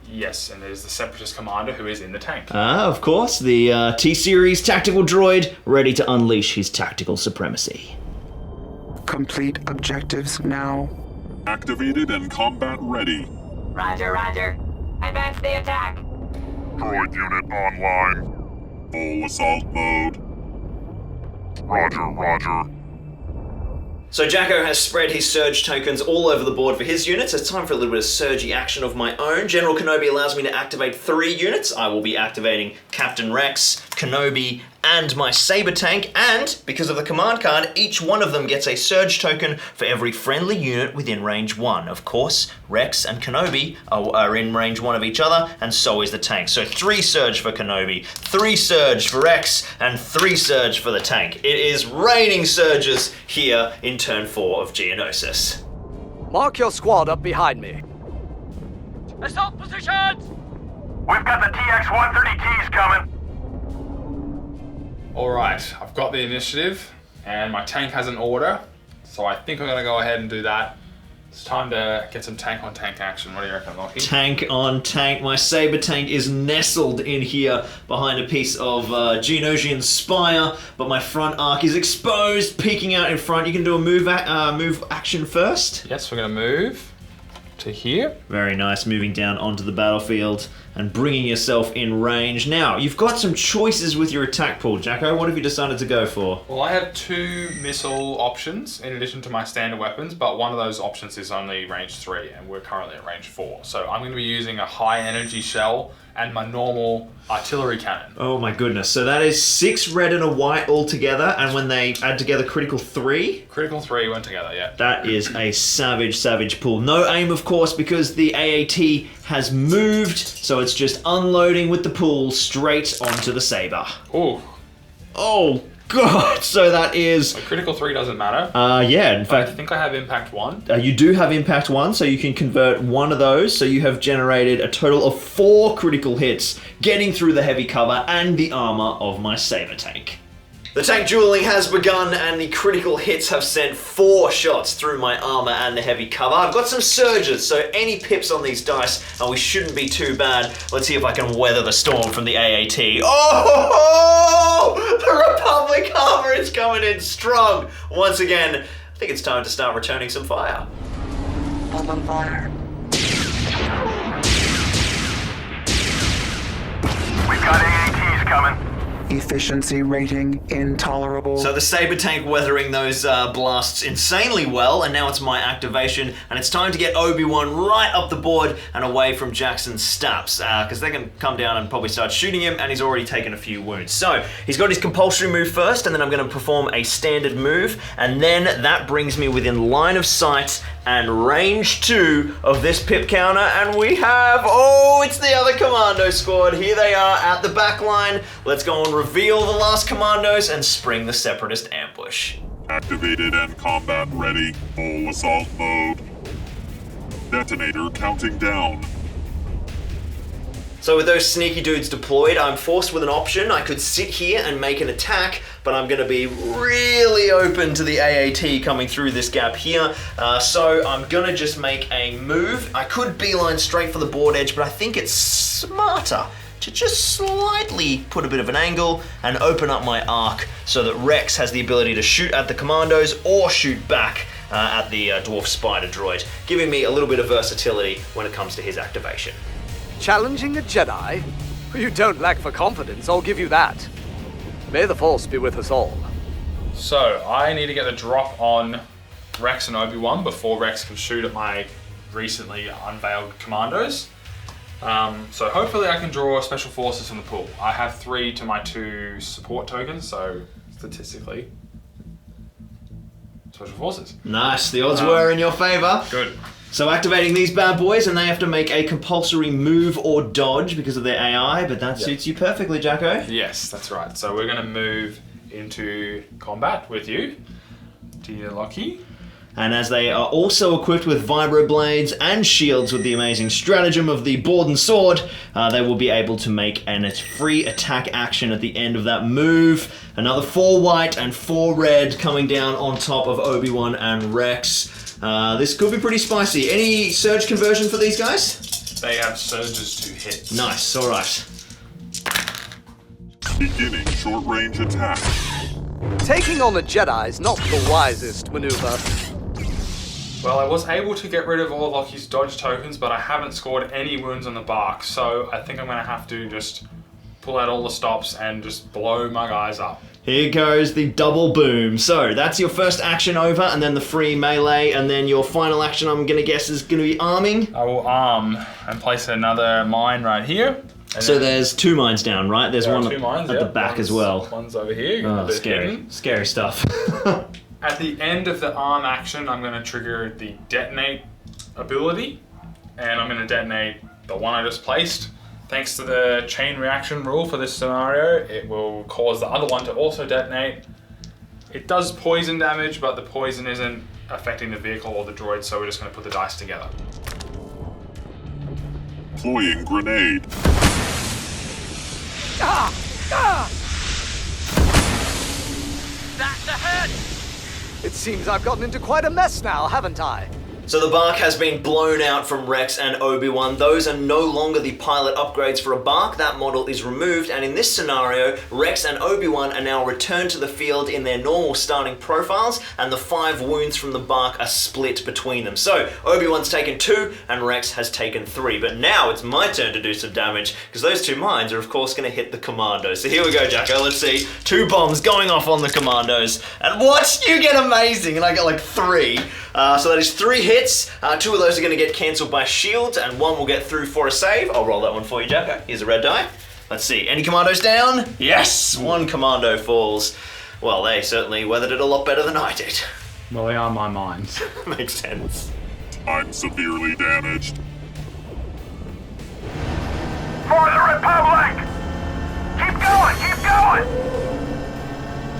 Yes, and there's the separatist commander who is in the tank. Of course, the T-Series tactical droid, ready to unleash his tactical supremacy. Complete objectives now. Activated and combat ready. Roger, roger. Advance the attack. Droid unit online. Full assault mode. Roger, roger. So Jacko has spread his Surge tokens all over the board for his units. It's time for a little bit of surgy action of my own. General Kenobi allows me to activate 3 units. I will be activating Captain Rex, Kenobi, and my Saber Tank, and because of the command card, each one of them gets a Surge token for every friendly unit within range 1. Of course, Rex and Kenobi are in range 1 of each other, and so is the tank. So 3 Surge for Kenobi, 3 Surge for Rex, and 3 Surge for the tank. It is raining Surges here in turn 4 of Geonosis. Mark your squad up behind me. Assault positions! We've got the TX-130Ts coming. Alright, I've got the initiative, and my tank has an order, so I think I'm going to go ahead and do that. It's time to get some tank-on-tank action. What do you reckon, Lockie? Tank on tank. My Saber Tank is nestled in here behind a piece of Geonosian spire, but my front arc is exposed, peeking out in front. You can do a move action first. Yes, we're going to move to here. Very nice, moving down onto the battlefield and bringing yourself in range. Now, you've got some choices with your attack pool, Jacko. What have you decided to go for? Well, I have 2 missile options in addition to my standard weapons, but one of those options is only range 3, and we're currently at range 4. So I'm going to be using a high energy shell and my normal artillery cannon. Oh my goodness. So that is 6 red and a white all together, and when they add together critical 3? Critical 3 went together, yeah. That is a savage pool. No aim, of course, because the AAT has moved, so it's just unloading with the pool straight onto the Saber. Ooh. Oh god, so that is... So critical 3 doesn't matter. Yeah, in fact... I think I have impact 1. You do have impact 1, so you can convert one of those, so you have generated a total of 4 critical hits, getting through the heavy cover and the armor of my Saber Tank. The tank dueling has begun, and the critical hits have sent 4 shots through my armor and the heavy cover. I've got some surges, so any pips on these dice, and we shouldn't be too bad. Let's see if I can weather the storm from the AAT. Oh! The Republic armor is coming in strong. Once again, I think it's time to start returning some fire. Open fire. We've got AATs coming. Efficiency rating intolerable. So the Saber Tank weathering those blasts insanely well, and now it's my activation, and it's time to get Obi-Wan right up the board and away from Jackson's stabs, because they can come down and probably start shooting him, and he's already taken a few wounds. So he's got his compulsory move first, and then I'm going to perform a standard move, and then that brings me within line of sight and range 2 of this pip counter, and we have, it's the other commando squad. Here they are at the back line. Let's go and reveal the last commandos and spring the separatist ambush. Activated and combat ready. Full assault mode. Detonator counting down. So with those sneaky dudes deployed, I'm forced with an option. I could sit here and make an attack, but I'm going to be really open to the AAT coming through this gap here. So I'm going to just make a move. I could beeline straight for the board edge, but I think it's smarter to just slightly put a bit of an angle and open up my arc so that Rex has the ability to shoot at the commandos or shoot back at the Dwarf Spider Droid, giving me a little bit of versatility when it comes to his activation. Challenging a Jedi? You don't lack for confidence, I'll give you that. May the Force be with us all. So, I need to get the drop on Rex and Obi-Wan before Rex can shoot at my recently unveiled commandos. So hopefully I can draw special forces from the pool. I have 3 to my 2 support tokens, so statistically, special forces. Nice, the odds were in your favor. Good. So activating these bad boys, and they have to make a compulsory move or dodge because of their AI, but that suits you perfectly, Jacko. Yes, that's right. So we're going to move into combat with you, dear Lockie. And as they are also equipped with vibroblades and shields with the amazing stratagem of the Borden sword, they will be able to make a free attack action at the end of that move. Another 4 white and 4 red coming down on top of Obi-Wan and Rex. This could be pretty spicy. Any surge conversion for these guys? They have surges to hit. Nice, alright. Beginning short-range attack. Taking on a Jedi is not the wisest maneuver. Well, I was able to get rid of all Lockie's dodge tokens, but I haven't scored any wounds on the bark, so I think I'm going to have to just pull out all the stops and just blow my guys up. Here goes the double boom. So that's your first action over, and then the free melee, and then your final action, I'm going to guess, is going to be arming. I will arm and place another mine right here. So there's 2 mines down, right? There's one two mines, at the back as well. One's over here. Oh, scary. Scary stuff. At the end of the arm action, I'm going to trigger the detonate ability, and I'm going to detonate the one I just placed. Thanks to the chain reaction rule for this scenario, it will cause the other one to also detonate. It does poison damage, but the poison isn't affecting the vehicle or the droid, so we're just going to put the dice together. Deploying grenade. That's a hurt! It seems I've gotten into quite a mess now, haven't I? So the bark has been blown out from Rex and Obi-Wan. Those are no longer the pilot upgrades for a bark. That model is removed, and in this scenario, Rex and Obi-Wan are now returned to the field in their normal starting profiles, and the 5 wounds from the bark are split between them. So Obi-Wan's taken 2, and Rex has taken 3. But now it's my turn to do some damage, because those 2 mines are of course going to hit the commandos. So here we go, Jacko. Let's see. 2 bombs going off on the commandos. And what? You get amazing, and I get like 3. So that is 3 hits. 2 of those are going to get cancelled by shields, and 1 will get through for a save. I'll roll that one for you, Jacko. Here's a red die. Let's see. Any commandos down? Yes! 1 commando falls. Well, they certainly weathered it a lot better than I did. Well, they are my mines. Makes sense. I'm severely damaged. For the Republic! Keep going, keep going!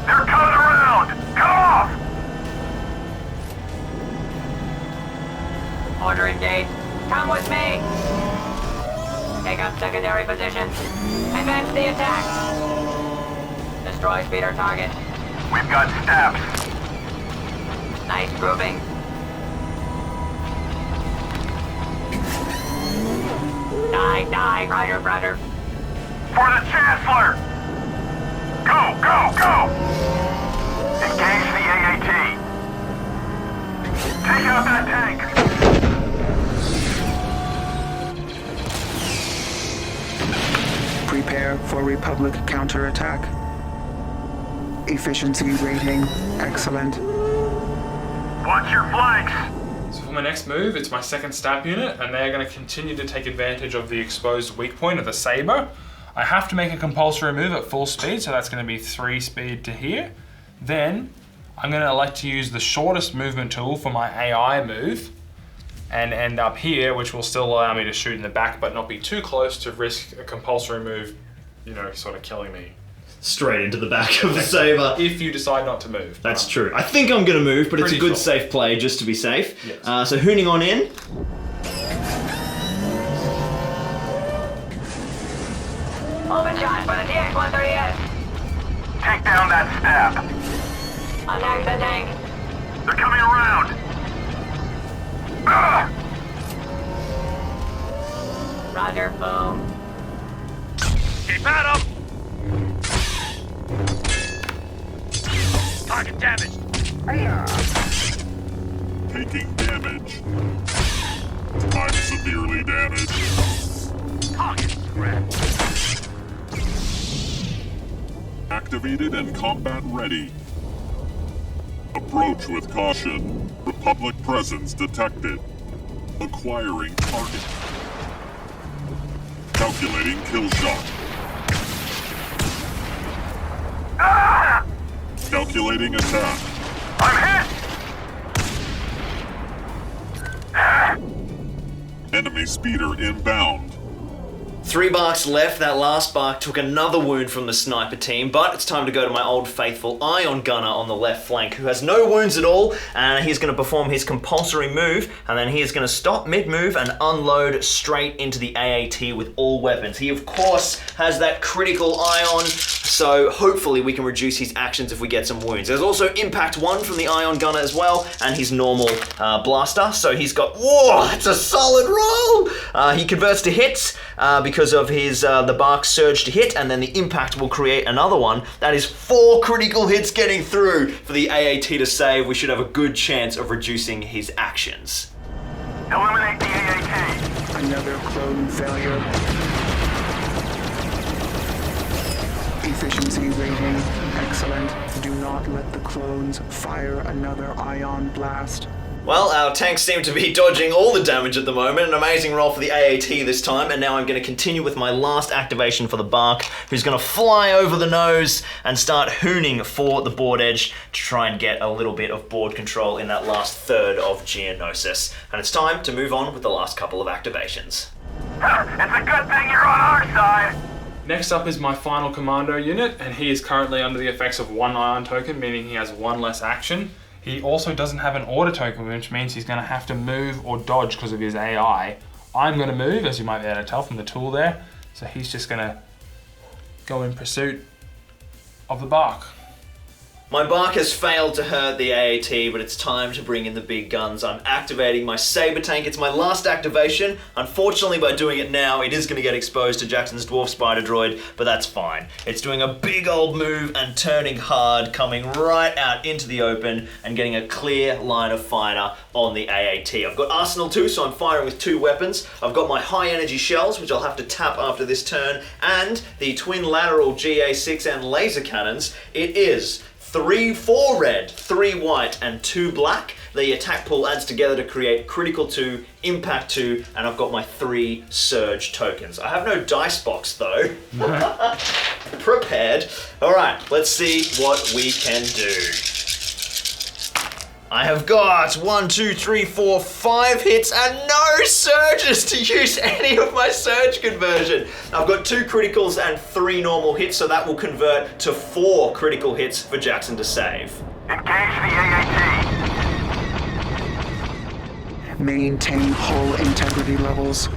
They're coming around! Come off! Order engaged. Come with me. Take up secondary positions. Advance the attack. Destroy speeder target. We've got steps. Nice grouping. Die, Ryder. For the Chancellor! Go, go, go! Engage the AAT. Take out that tank! Prepare for Republic counterattack. Efficiency rating, excellent. Watch your flanks! So for my next move, it's my second stab unit, and they're going to continue to take advantage of the exposed weak point of the Saber. I have to make a compulsory move at full speed, so that's going to be 3 speed to here. Then I'm going to elect to use the shortest movement tool for my AI move, and end up here, which will still allow me to shoot in the back, but not be too close to risk a compulsory move, sort of killing me. Straight into the back of the Saber. If you decide not to move. That's true. I think I'm going to move, but it's a good safe play just to be safe. Yes. So hooning on in. Open shot for the TX-130S. Take down that step. Attack the tank. They're coming around. Ah! Roger, boom. Keep at 'em! Target damaged. Taking damage. I'm severely damaged. Target scratched. Activated and combat ready. Approach with caution. Republic presence detected. Acquiring target. Calculating kill shot. Ah! Calculating attack. I'm hit! Ah! enemy speeder inbound. 3 barks left. That last bark took another wound from the sniper team, but it's time to go to my old faithful ion gunner on the left flank, who has no wounds at all, and he's going to perform his compulsory move, and then he is going to stop mid-move and unload straight into the AAT with all weapons. He, of course, has that critical ion, so hopefully we can reduce his actions if we get some wounds. There's also impact 1 from the ion gunner as well, and his normal blaster, so he's got, whoa, that's a solid roll! He converts to hits, because of his the bark surge to hit, and then the impact will create another one. That is 4 critical hits getting through for the AAT to save. We should have a good chance of reducing his actions. Eliminate the AAT. Another clone failure. Efficiency rating excellent. Do not let the clones fire another ion blast. Well, our tanks seem to be dodging all the damage at the moment. An amazing roll for the AAT this time, and now I'm going to continue with my last activation for the Bark, who's going to fly over the nose and start hooning for the board edge to try and get a little bit of board control in that last third of Geonosis. And it's time to move on with the last couple of activations. It's a good thing you're on our side. Next up is my final commando unit, and he is currently under the effects of 1 ion token, meaning he has 1 less action. He also doesn't have an order token, which means he's going to have to move or dodge because of his AI. I'm going to move, as you might be able to tell from the tool there, so he's just going to go in pursuit of the Bark. My Bark has failed to hurt the AAT, but it's time to bring in the big guns. I'm activating my Saber Tank. It's my last activation. Unfortunately, by doing it now, it is going to get exposed to Jackson's Dwarf Spider Droid, but that's fine. It's doing a big old move and turning hard, coming right out into the open and getting a clear line of fire on the AAT. I've got Arsenal 2, so I'm firing with 2 weapons. I've got my high energy shells, which I'll have to tap after this turn, and the twin lateral GA6N laser cannons. It is 4 red, 3 white, and 2 black. The attack pool adds together to create critical 2, impact 2, and I've got my 3 surge tokens. I have no dice box though. Prepared. All right, let's see what we can do. I have got 1, 2, 3, 4, 5 hits and no surges to use any of my surge conversion. I've got 2 criticals and 3 normal hits, so that will convert to 4 critical hits for Jackson to save. Engage the AAT. Maintain hull integrity levels.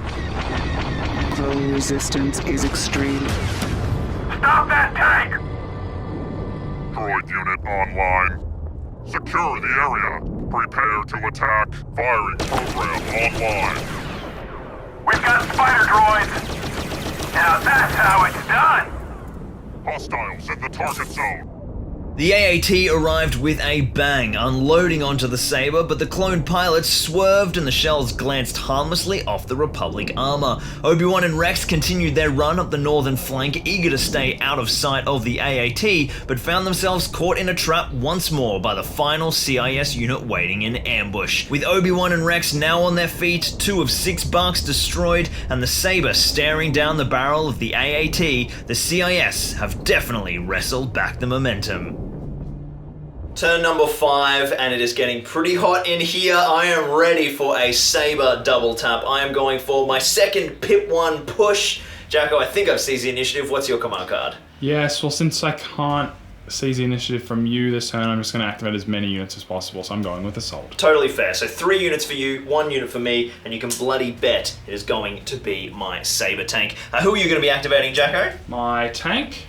Clone resistance is extreme. Stop that tank! Droid unit online. Secure the area. Prepare to attack. Firing program online. We've got spider droids. Now that's how it's done. Hostiles in the target zone. The AAT arrived with a bang, unloading onto the Saber, but the clone pilots swerved and the shells glanced harmlessly off the Republic armor. Obi-Wan and Rex continued their run up the northern flank, eager to stay out of sight of the AAT, but found themselves caught in a trap once more by the final CIS unit waiting in ambush. With Obi-Wan and Rex now on their feet, 2 of 6 Barks destroyed, and the Saber staring down the barrel of the AAT, the CIS have definitely wrestled back the momentum. Turn number 5, and it is getting pretty hot in here. I am ready for a Saber double tap. I am going for my second Pip 1 push. Jacko, I think I've seized the initiative. What's your command card? Yes, well, since I can't seize the initiative from you this turn, I'm just going to activate as many units as possible, so I'm going with Assault. Totally fair. So 3 units for you, 1 unit for me, and you can bloody bet it is going to be my Saber Tank. Who are you going to be activating, Jacko? My tank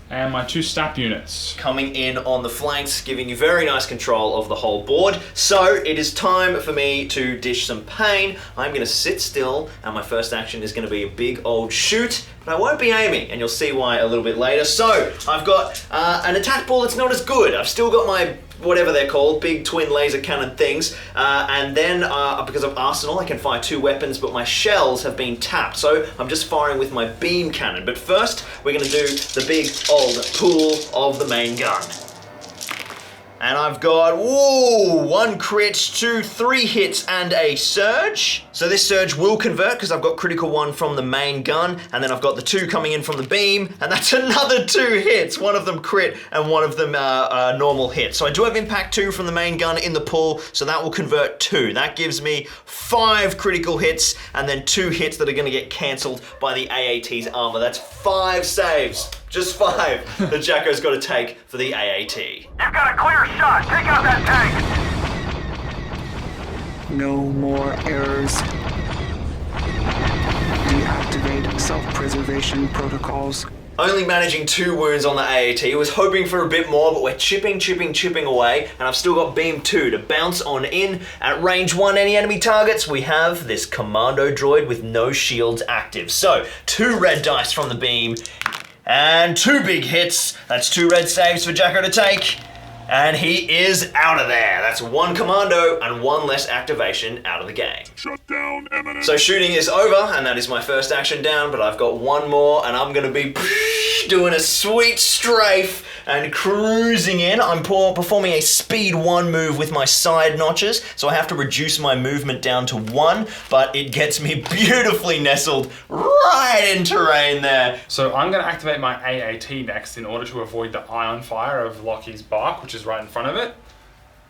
and my 2 STAP units. Coming in on the flanks, giving you very nice control of the whole board. So it is time for me to dish some pain. I'm going to sit still, and my first action is going to be a big old shoot, but I won't be aiming, and you'll see why a little bit later. So I've got an attack pool that's not as good. I've still got my whatever they're called, big twin laser cannon things, and then because of Arsenal I can fire 2 weapons, but my shells have been tapped, so I'm just firing with my beam cannon. But first we're going to do the big old pool of the main gun. And I've got, whoa, 1 crit, 2, 3 hits, and a surge. So this surge will convert because I've got critical 1 from the main gun, and then I've got the 2 coming in from the beam, and that's another 2 hits. 1 of them crit, and 1 of them normal hit. So I do have impact 2 from the main gun in the pull, so that will convert 2. That gives me 5 critical hits, and then 2 hits that are gonna get canceled by the AAT's armor. That's 5 saves. Just 5 that Jacko's got to take for the AAT. You've got a clear shot. Take out that tank. No more errors. Deactivate self-preservation protocols. Only managing 2 wounds on the AAT. I was hoping for a bit more, but we're chipping away, and I've still got beam 2 to bounce on in. At range 1, any enemy targets, we have this commando droid with no shields active. So, 2 red dice from the beam, and 2 big hits. That's 2 red saves for Jacko to take. And he is out of there. That's 1 commando and 1 less activation out of the game. Shut down, Eminence. So shooting is over, and that is my first action down, but I've got 1 more, and I'm gonna be doing a sweet strafe and cruising in. I'm performing a speed 1 move with my side notches, so I have to reduce my movement down to 1, but it gets me beautifully nestled right in terrain there. So I'm going to activate my AAT next in order to avoid the ion fire of Lockie's bark, which is right in front of it.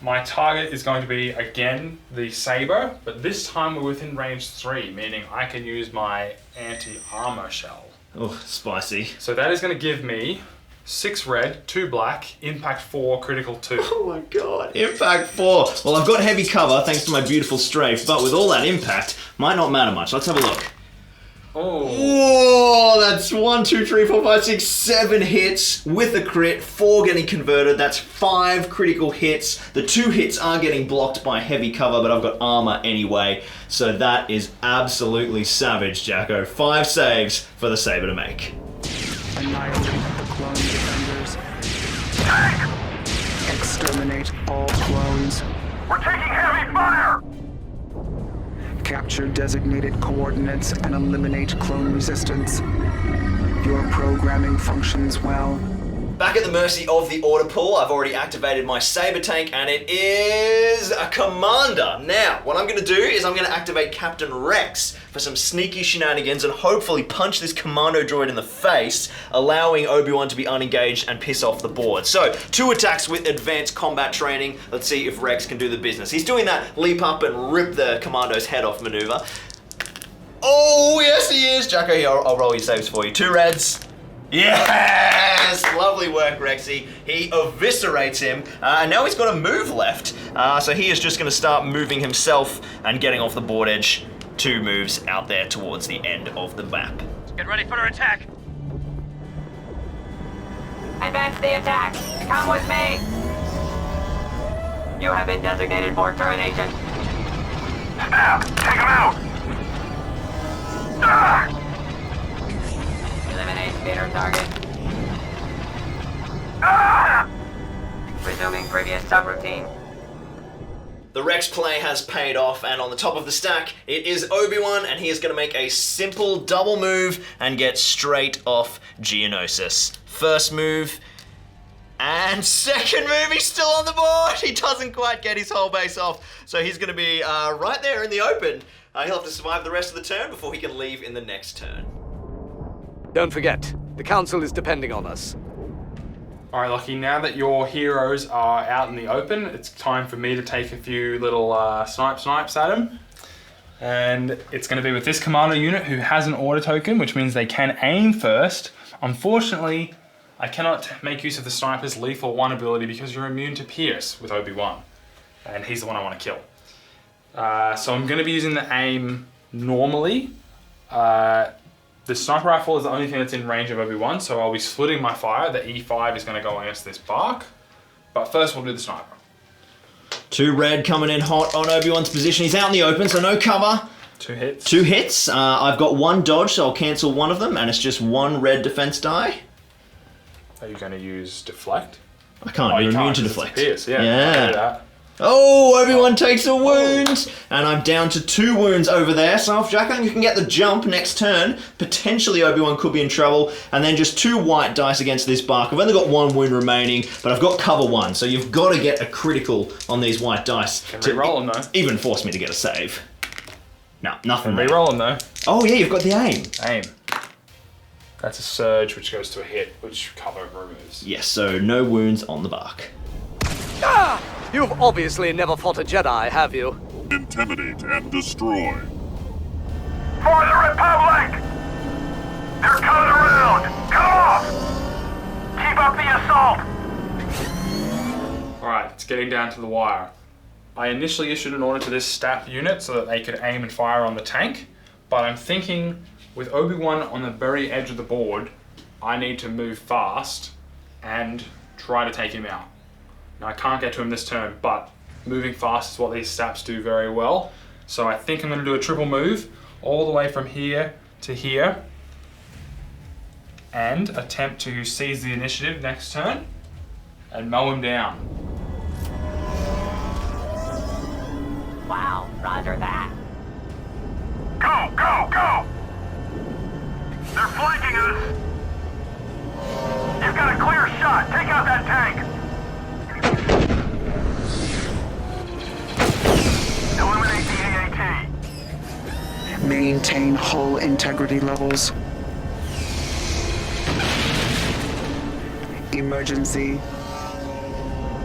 My target is going to be, again, the Saber, but this time we're within range 3, meaning I can use my anti-armor shell. Oh, spicy. So that is going to give me 6 red, 2 black, impact 4, critical 2. Oh my god, impact 4. Well, I've got heavy cover thanks to my beautiful strafe, but with all that impact, might not matter much. Let's have a look. Oh. Whoa, that's 1, 2, 3, 4, 5, 6, 7 hits with a crit, 4 getting converted. That's 5 critical hits. The 2 hits are getting blocked by heavy cover, but I've got armor anyway. So that is absolutely savage, Jacko. 5 saves for the Saber to make. Annihilate the clone defenders. Exterminate all clones. We're taking heavy fire. Capture designated coordinates and eliminate clone resistance. Your programming functions well. Back at the mercy of the order pool, I've already activated my Saber Tank, and it is a commander. Now, what I'm going to do is I'm going to activate Captain Rex for some sneaky shenanigans and hopefully punch this commando droid in the face, allowing Obi-Wan to be unengaged and piss off the board. So, 2 attacks with advanced combat training. Let's see if Rex can do the business. He's doing that leap up and rip the commando's head off maneuver. Oh, yes he is! Jacko, here, I'll roll your saves for you. 2 reds. Yes! Lovely work, Rexy. He eviscerates him, and now he's got a move left. So he is just going to start moving himself and getting off the board edge. 2 moves out there towards the end of the map. Get ready for an attack. Advance the attack. Come with me. You have been designated for termination. Snap! Take him out! Ah! Eliminate speeder target. Ah! Resuming previous subroutine. The Rex play has paid off, and on the top of the stack, it is Obi-Wan, and he is going to make a simple double move and get straight off Geonosis. First move, and second move, he's still on the board! He doesn't quite get his whole base off, so he's going to be right there in the open. He'll have to survive the rest of the turn before he can leave in the next turn. Don't forget, the Council is depending on us. Alright, Lockie, now that your heroes are out in the open, it's time for me to take a few little snipes at them. And it's going to be with this commander unit who has an order token, which means they can aim first. Unfortunately, I cannot make use of the sniper's lethal 1 ability because you're immune to pierce with Obi-Wan. And he's the one I want to kill. So I'm going to be using the aim normally. The sniper rifle is the only thing that's in range of Obi-Wan, so I'll be splitting my fire. The E5 is going to go against this bark. But first we'll do the sniper. 2 red coming in hot on Obi-Wan's position. He's out in the open, so no cover. 2 hits. 2 hits. I've got 1 dodge, so I'll cancel 1 of them, and it's just 1 red defense die. Are you going to use deflect? I can't. Oh, You're you immune can't, to 'cause it's deflect. Pierce, yeah. Yeah. I do that. Oh, Obi-Wan takes a wound! And I'm down to 2 wounds over there, so if Jacko, you can get the jump next turn, potentially Obi-Wan could be in trouble, and then just 2 white dice against this bark. I've only got 1 wound remaining, but I've got cover 1, so you've got to get a critical on these white dice Can re-roll them though. Even force me to get a save. No, nothing. Can re-roll them though. Oh yeah, you've got the aim. Aim. That's a surge, which goes to a hit, which cover removes. Yes, so no wounds on the bark. Ah! You've obviously never fought a Jedi, have you? Intimidate and destroy. For the Republic! They're coming around! Come off! Keep up the assault! Alright, it's getting down to the wire. I initially issued an order to this staff unit so that they could aim and fire on the tank, but I'm thinking with Obi-Wan on the very edge of the board, I need to move fast and try to take him out. Now I can't get to him this turn, but moving fast is what these saps do very well. So I think I'm going to do a triple move all the way from here to here and attempt to seize the initiative next turn and mow him down. Wow, roger that. Go, go, go! They're flanking us! You've got a clear shot! Take out that tank! Eliminate the AAT. Maintain hull integrity levels. Emergency.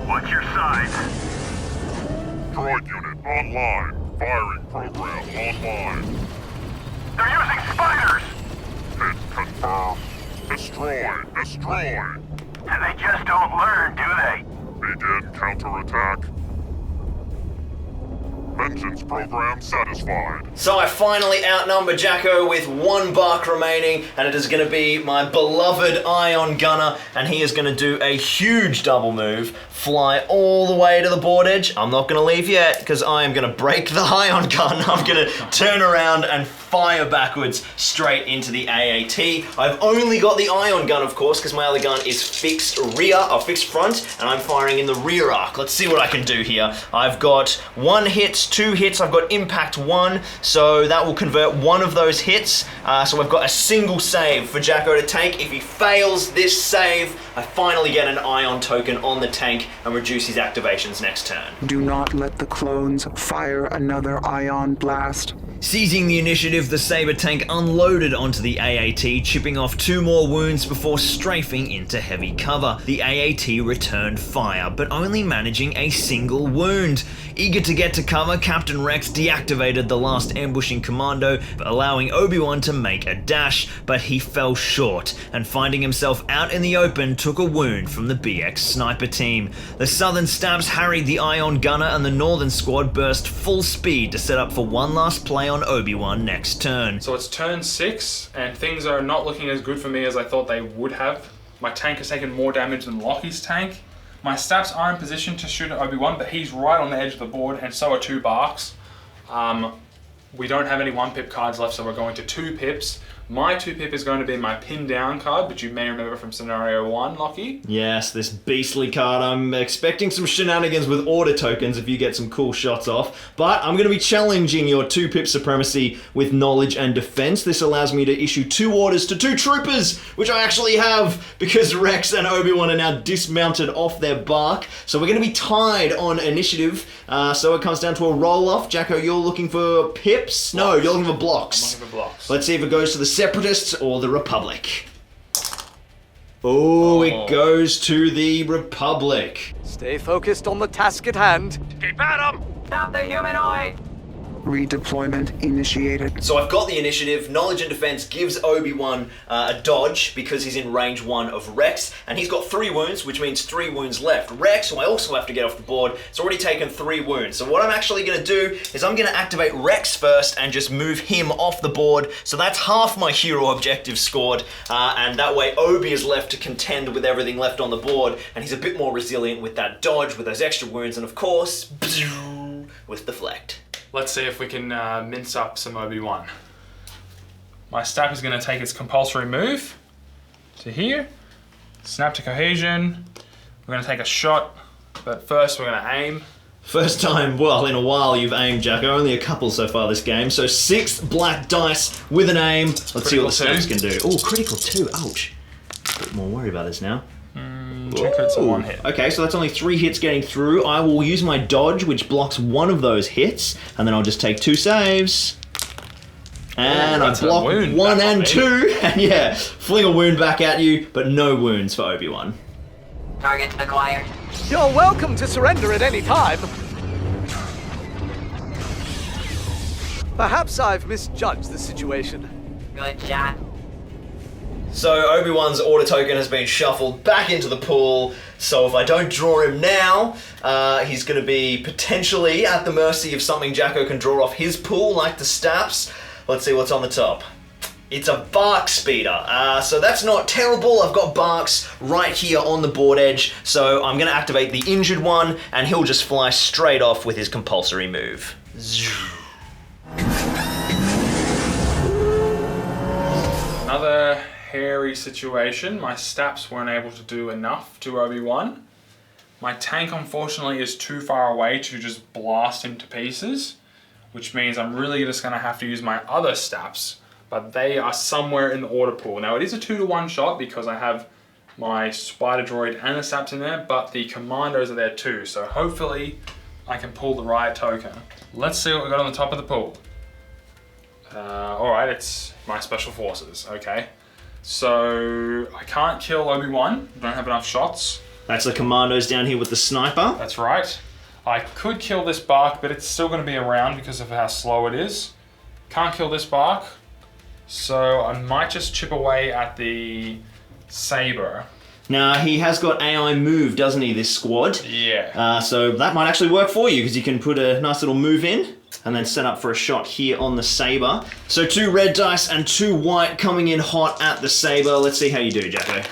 What's your size? Droid unit online. Firing program online. They're using spiders! Hit confirmed. Destroy. Destroy. And they just don't learn, do they? Begin counterattack. Vengeance program satisfied. So I finally outnumber Jacko with 1 bark remaining, and it is going to be my beloved Ion Gunner, and he is going to do a huge double move, fly all the way to the board edge. I'm not going to leave yet, because I am going to break the Ion Gun. I'm going to turn around and fire backwards straight into the AAT. I've only got the Ion Gun, of course, because my other gun is fixed rear, or fixed front, and I'm firing in the rear arc. Let's see what I can do here. I've got 1 hit, 2 hits, I've got impact 1, so that will convert 1 of those hits. So I've got a single save for Jacko to take. If he fails this save, I finally get an Ion token on the tank and reduce his activations next turn. Do not let the clones fire another ion blast. Seizing the initiative, the Saber Tank unloaded onto the AAT, chipping off 2 more wounds before strafing into heavy cover. The AAT returned fire, but only managing a single wound. Eager to get to cover, Captain Rex deactivated the last ambushing commando, allowing Obi-Wan to make a dash, but he fell short, and finding himself out in the open, took a wound from the BX sniper team. The Southern Stabs harried the Ion Gunner, and the Northern squad burst full speed to set up for one last play on Obi-Wan next turn. So it's turn 6, and things are not looking as good for me as I thought they would have. My tank has taken more damage than Lockie's tank. My Staffs are in position to shoot at Obi-Wan, but he's right on the edge of the board, and so are 2 barks. We don't have any 1-pip cards left, so we're going to 2 pips. My 2-pip is going to be my pin down card, which you may remember from scenario 1, Lockie. Yes, this beastly card. I'm expecting some shenanigans with order tokens if you get some cool shots off, but I'm going to be challenging your 2-pip supremacy with knowledge and defense. This allows me to issue 2 orders to 2 troopers, which I actually have because Rex and Obi-Wan are now dismounted off their bark. So we're going to be tied on initiative, so it comes down to a roll-off. Jacko, you're looking for pips? No, you're looking for blocks. I'm looking for blocks. Let's see if it goes to the separatists or the Republic. Oh, it goes to the Republic. Stay focused on the task at hand. Keep at 'em! Stop the humanoid! Redeployment initiated. So I've got the initiative. Knowledge and defense gives Obi-Wan a dodge because he's in range 1 of Rex, and he's got 3 wounds, which means 3 wounds left. Rex, who I also have to get off the board, has already taken 3 wounds. So what I'm actually going to do is I'm going to activate Rex first and just move him off the board. So that's half my hero objective scored, and that way Obi is left to contend with everything left on the board, and he's a bit more resilient with that dodge, with those extra wounds, and of course, with deflect. Let's see if we can mince up some Obi-Wan. My staff is going to take its compulsory move to here. Snap to cohesion. We're going to take a shot, but first we're going to aim, First time, well, in a while you've aimed, Jacko. Only a couple so far this game. So 6 black dice with an aim. Let's see what the stats can do. Oh, critical 2. Ouch. A bit more worried about this now. 2 crits and 1 hit. Okay, so that's only 3 hits getting through. I will use my dodge, which blocks one of those hits, and then I'll just take 2 saves. And I block 1 and 2, and yeah, fling a wound back at you, but no wounds for Obi-Wan. Target acquired. You're welcome to surrender at any time. Perhaps I've misjudged the situation. Good shot. So Obi-Wan's order token has been shuffled back into the pool, so if I don't draw him now, he's going to be potentially at the mercy of something Jacko can draw off his pool, like the Staps. Let's see what's on the top. It's a bark speeder, so that's not terrible. I've got barks right here on the board edge, so I'm going to activate the injured one, and he'll just fly straight off with his compulsory move. Another hairy situation. My Staps weren't able to do enough to Obi-Wan. My tank, unfortunately, is too far away to just blast him to pieces, which means I'm really just going to have to use my other Staps, but they are somewhere in the order pool. Now, it is a 2-to-1 shot because I have my spider droid and the Staps in there, but the commandos are there too, so hopefully I can pull the right token. Let's see what we got on the top of the pool. Alright, it's my special forces, okay. So, I can't kill Obi-Wan, don't have enough shots. That's the commandos down here with the sniper. That's right. I could kill this bark, but it's still going to be around because of how slow it is. Can't kill this bark, so I might just chip away at the Saber. Now, he has got AI move, doesn't he, this squad? Yeah. So that might actually work for you, because you can put a nice little move in, and then set up for a shot here on the Saber. So 2 red dice and 2 white coming in hot at the Saber. Let's see how you do, Jacko.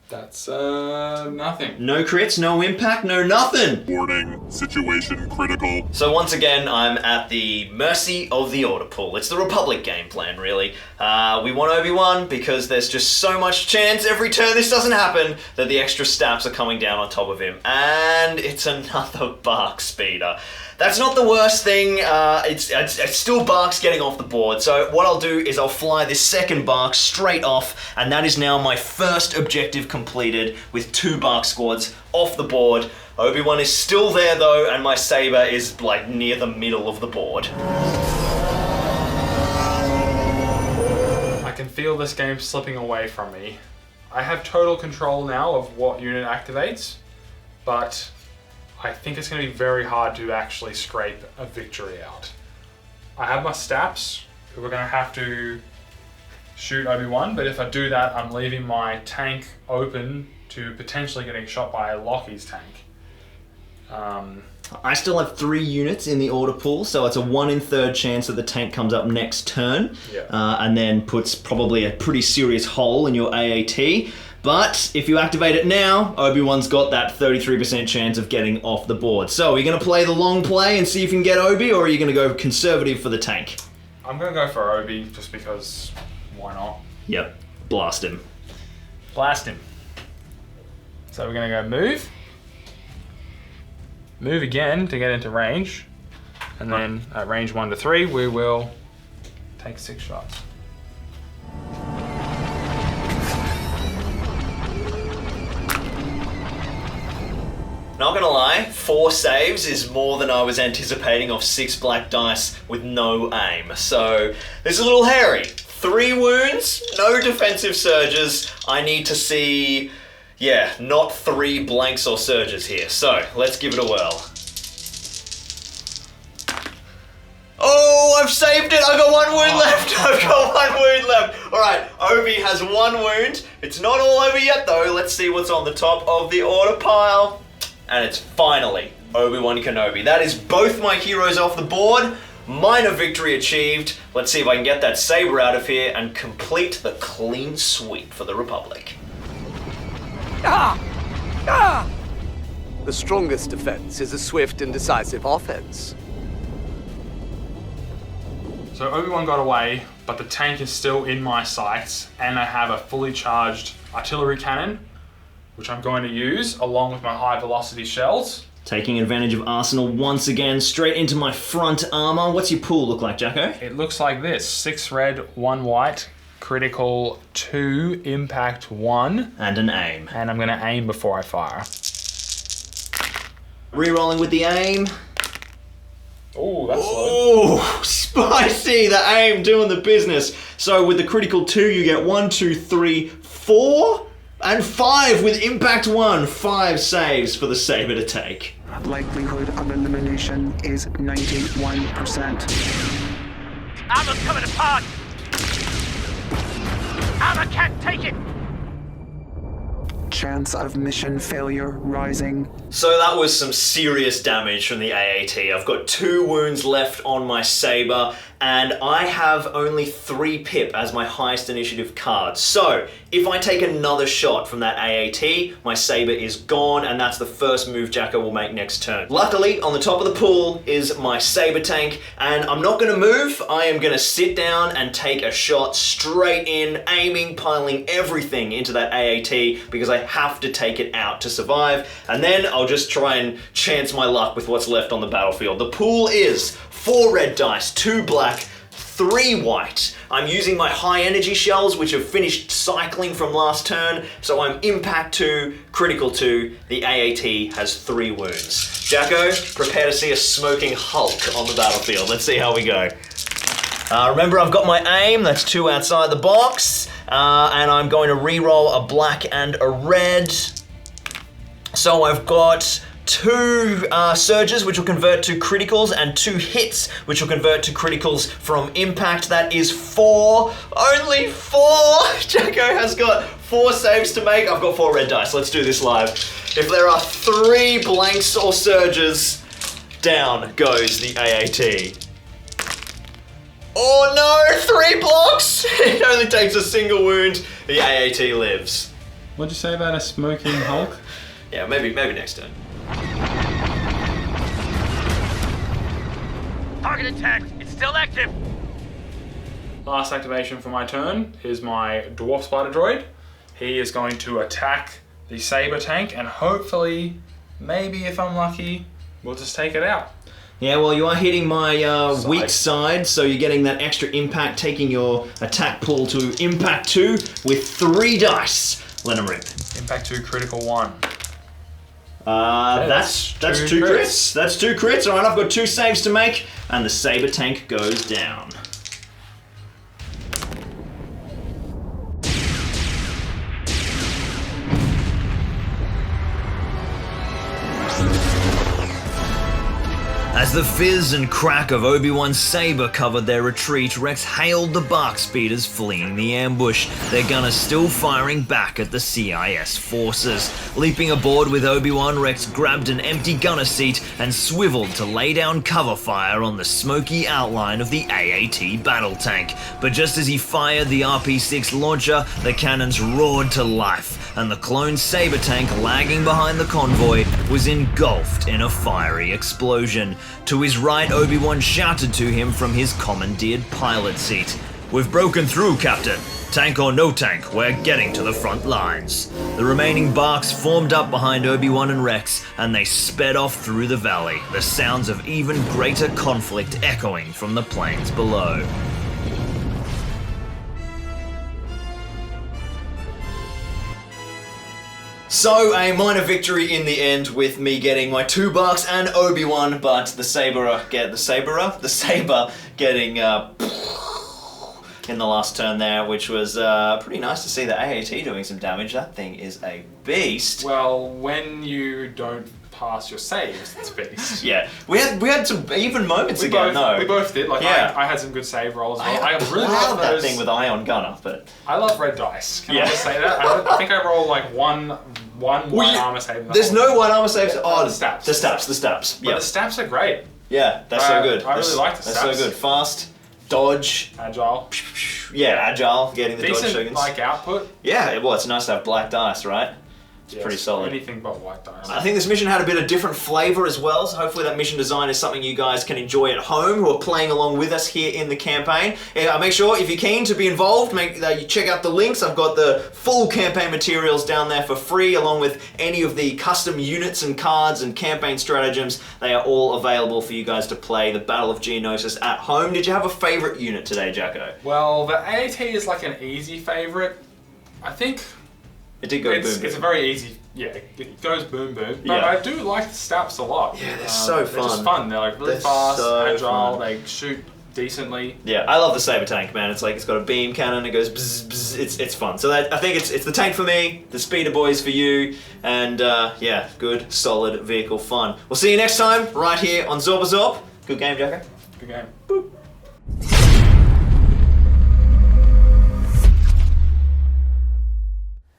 That's, nothing. No crits, no impact, no nothing! Warning, situation critical. So once again, I'm at the mercy of the order pool. It's the Republic game plan, really. We want Obi-Wan because there's just so much chance every turn this doesn't happen that the extra Staps are coming down on top of him. And it's another bark speeder. That's not the worst thing, it's still barks getting off the board, so what I'll do is I'll fly this second bark straight off, and that is now my first objective completed with 2 bark squads off the board. Obi-Wan is still there though, and my Saber is like near the middle of the board. I can feel this game slipping away from me. I have total control now of what unit activates, but I think it's going to be very hard to actually scrape a victory out. I have my Staps, who are going to have to shoot Obi-Wan, but if I do that, I'm leaving my tank open to potentially getting shot by Lockie's tank. I still have 3 units in the order pool, so it's a 1 in 3rd chance that the tank comes up next turn, and then puts probably a pretty serious hole in your AAT. But if you activate it now, Obi-Wan's got that 33% chance of getting off the board. So are you going to play the long play and see if you can get Obi, or are you going to go conservative for the tank? I'm going to go for Obi, just because why not? Yep, blast him. Blast him. So we're going to go move. Move again to get into range. And then at range 1 to 3, we will take 6 shots. Not gonna lie, 4 saves is more than I was anticipating off 6 black dice with no aim. So, this is a little hairy. 3 wounds, no defensive surges. I need to see, not 3 blanks or surges here. So, let's give it a whirl. Oh, I've saved it! I've got 1 wound left! I've got 1 wound left! Alright, Obi has 1 wound. It's not all over yet though. Let's see what's on the top of the order pile. And it's finally Obi-Wan Kenobi. That is both my heroes off the board. Minor victory achieved. Let's see if I can get that Saber out of here and complete the clean sweep for the Republic. The strongest defense is a swift and decisive offense. So Obi-Wan got away, but the tank is still in my sights, and I have a fully charged artillery cannon, which I'm going to use along with my high velocity shells. Taking advantage of Arsenal once again, straight into my front armor. What's your pool look like, Jacko? It looks like this. 6 red, 1 white, critical 2, impact 1. And an aim. And I'm going to aim before I fire. Rerolling with the aim. Oh, that's low. Oh, spicy! The aim doing the business. So with the critical 2, you get 1, 2, 3, 4, and 5 with impact 1. 5 saves for the Saber to take. Likelihood of elimination is 91%. Armor's coming apart! Armor can't take it! Chance of mission failure rising. So that was some serious damage from the AAT. I've got 2 wounds left on my Saber, and I have only 3 pip as my highest initiative card. So, if I take another shot from that AAT, my Saber is gone, and that's the first move Jacko will make next turn. Luckily, on the top of the pool is my Saber Tank, and I'm not gonna move. I am gonna sit down and take a shot straight in, aiming, piling everything into that AAT, because I have to take it out to survive, and then I'll just try and chance my luck with what's left on the battlefield. The pool is 4 red dice, 2 black, 3 white. I'm using my high energy shells, which have finished cycling from last turn, so I'm impact 2, critical 2. The AAT has 3 wounds. Jacko, prepare to see a smoking Hulk on the battlefield. Let's see how we go. Remember, I've got my aim, that's 2 outside the box, and I'm going to re-roll a black and a red. So I've got 2 surges, which will convert to criticals, and 2 hits, which will convert to criticals from impact. That is 4. Only 4! Jacko has got 4 saves to make. I've got 4 red dice. Let's do this live. If there are 3 blanks or surges, down goes the AAT. Oh no! 3 blocks! It only takes a single wound. The AAT lives. What'd you say about a smoking Hulk? Yeah, maybe next turn. Target attack! It's still active! Last activation for my turn is my Dwarf Spider Droid. He is going to attack the Saber Tank, and hopefully, maybe if I'm lucky, we'll just take it out. Yeah, well, you are hitting my weak side, so you're getting that extra impact, taking your attack pool to impact 2 with 3 dice. Let him rip. Impact 2, critical 1. That's 2 crits. That's 2 crits. All right, I've got 2 saves to make, and the Saber Tank goes down. As the fizz and crack of Obi-Wan's saber covered their retreat, Rex hailed the bark speeders fleeing the ambush, their gunners still firing back at the CIS forces. Leaping aboard with Obi-Wan, Rex grabbed an empty gunner seat and swiveled to lay down cover fire on the smoky outline of the AAT battle tank. But just as he fired the RP-6 launcher, the cannons roared to life, and the clone Saber Tank lagging behind the convoy was engulfed in a fiery explosion. To his right, Obi-Wan shouted to him from his commandeered pilot seat. "We've broken through, Captain. Tank or no tank, we're getting to the front lines." The remaining barks formed up behind Obi-Wan and Rex, and they sped off through the valley, the sounds of even greater conflict echoing from the plains below. So, a minor victory in the end with me getting my 2 barks and Obi-Wan, but the Saber getting in the last turn there, which was pretty nice to see the AAT doing some damage. That thing is a beast. Well, when you don't pass your saves, it's a beast. Yeah, we had some even moments ago. We both did. Like, yeah. I had some good save rolls. I really love that thing with Ion Gunner, but I love red dice. Can I just say that? I think I rolled like one armor save. There's no one armor saves. The stabs. The stabs. But the stabs are great. Yeah, that's so good. I really like the stabs. That's so good. Fast, dodge, agile. Yeah, agile. Getting the decent, dodge tokens. Like output. Yeah, well, it's nice to have black dice, right? Yes, pretty solid. Anything but white dynamite. I think this mission had a bit of different flavour as well, so hopefully that mission design is something you guys can enjoy at home who are playing along with us here in the campaign. Make sure, if you're keen to be involved, you check out the links. I've got the full campaign materials down there for free, along with any of the custom units and cards and campaign stratagems. They are all available for you guys to play the Battle of Geonosis at home. Did you have a favourite unit today, Jacko? Well, the AAT is like an easy favourite. I think it did go boom boom. It's a very easy, it goes boom boom. But Yeah. I do like the Staps a lot. Yeah, they're so fun. They're just fun. They're like really They're fast, so agile, fun. they shoot decently. Yeah, I love the Saber Tank, man. It's like it's got a beam cannon. It goes bzz, bzz. It's fun. So I think it's the tank for me, the speeder boys for you, and yeah, good, solid vehicle fun. We'll see you next time right here on Zorbazorb. Good game, Jacko. Good game. Boop.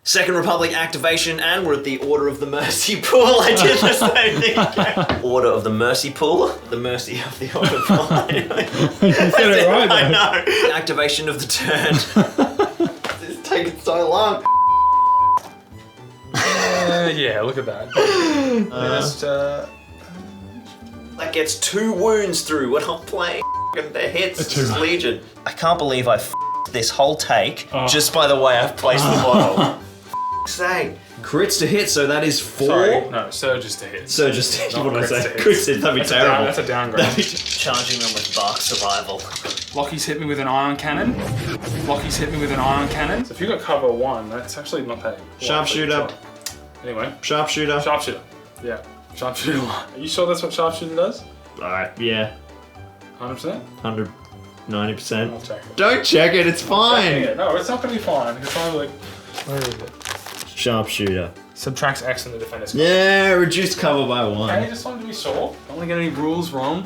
Second Republic activation, and we're at the Order of the Mercy Pool. I did the same thing. Order of the Mercy Pool? The Mercy of the Order Pool. You said it right, I though. know. Activation of the turn. It's taking so long. Yeah, look at that. That gets 2 wounds through when I'm playing the hits. This is Legion. I can't believe I this whole take just by the way I've placed the bottle. Say crits to hit, so that is 4. Sorry, no, surges to hit. Surges to hit. Not What did I crits say? to hit. Crits to hit. That'd be terrible. That's a downgrade. Charging them with Bark Survival. Lockie's hit me with an ion cannon. Lockie's hit me with an ion cannon. So if you got cover 1, that's actually not that. Sharpshooter. Anyway. Sharpshooter. Sharpshooter. Yeah. Sharpshooter. Are you sure that's what sharpshooter does? Alright, yeah. 100%? 90%. I'll check it. Don't check it, it's fine. Yeah, no, it's not going to be fine. It's probably like, where is it? Sharpshooter. Subtracts X in the defender's Yeah, reduced cover by 1. Okay, just wanted to be sure. Don't want to get any rules wrong.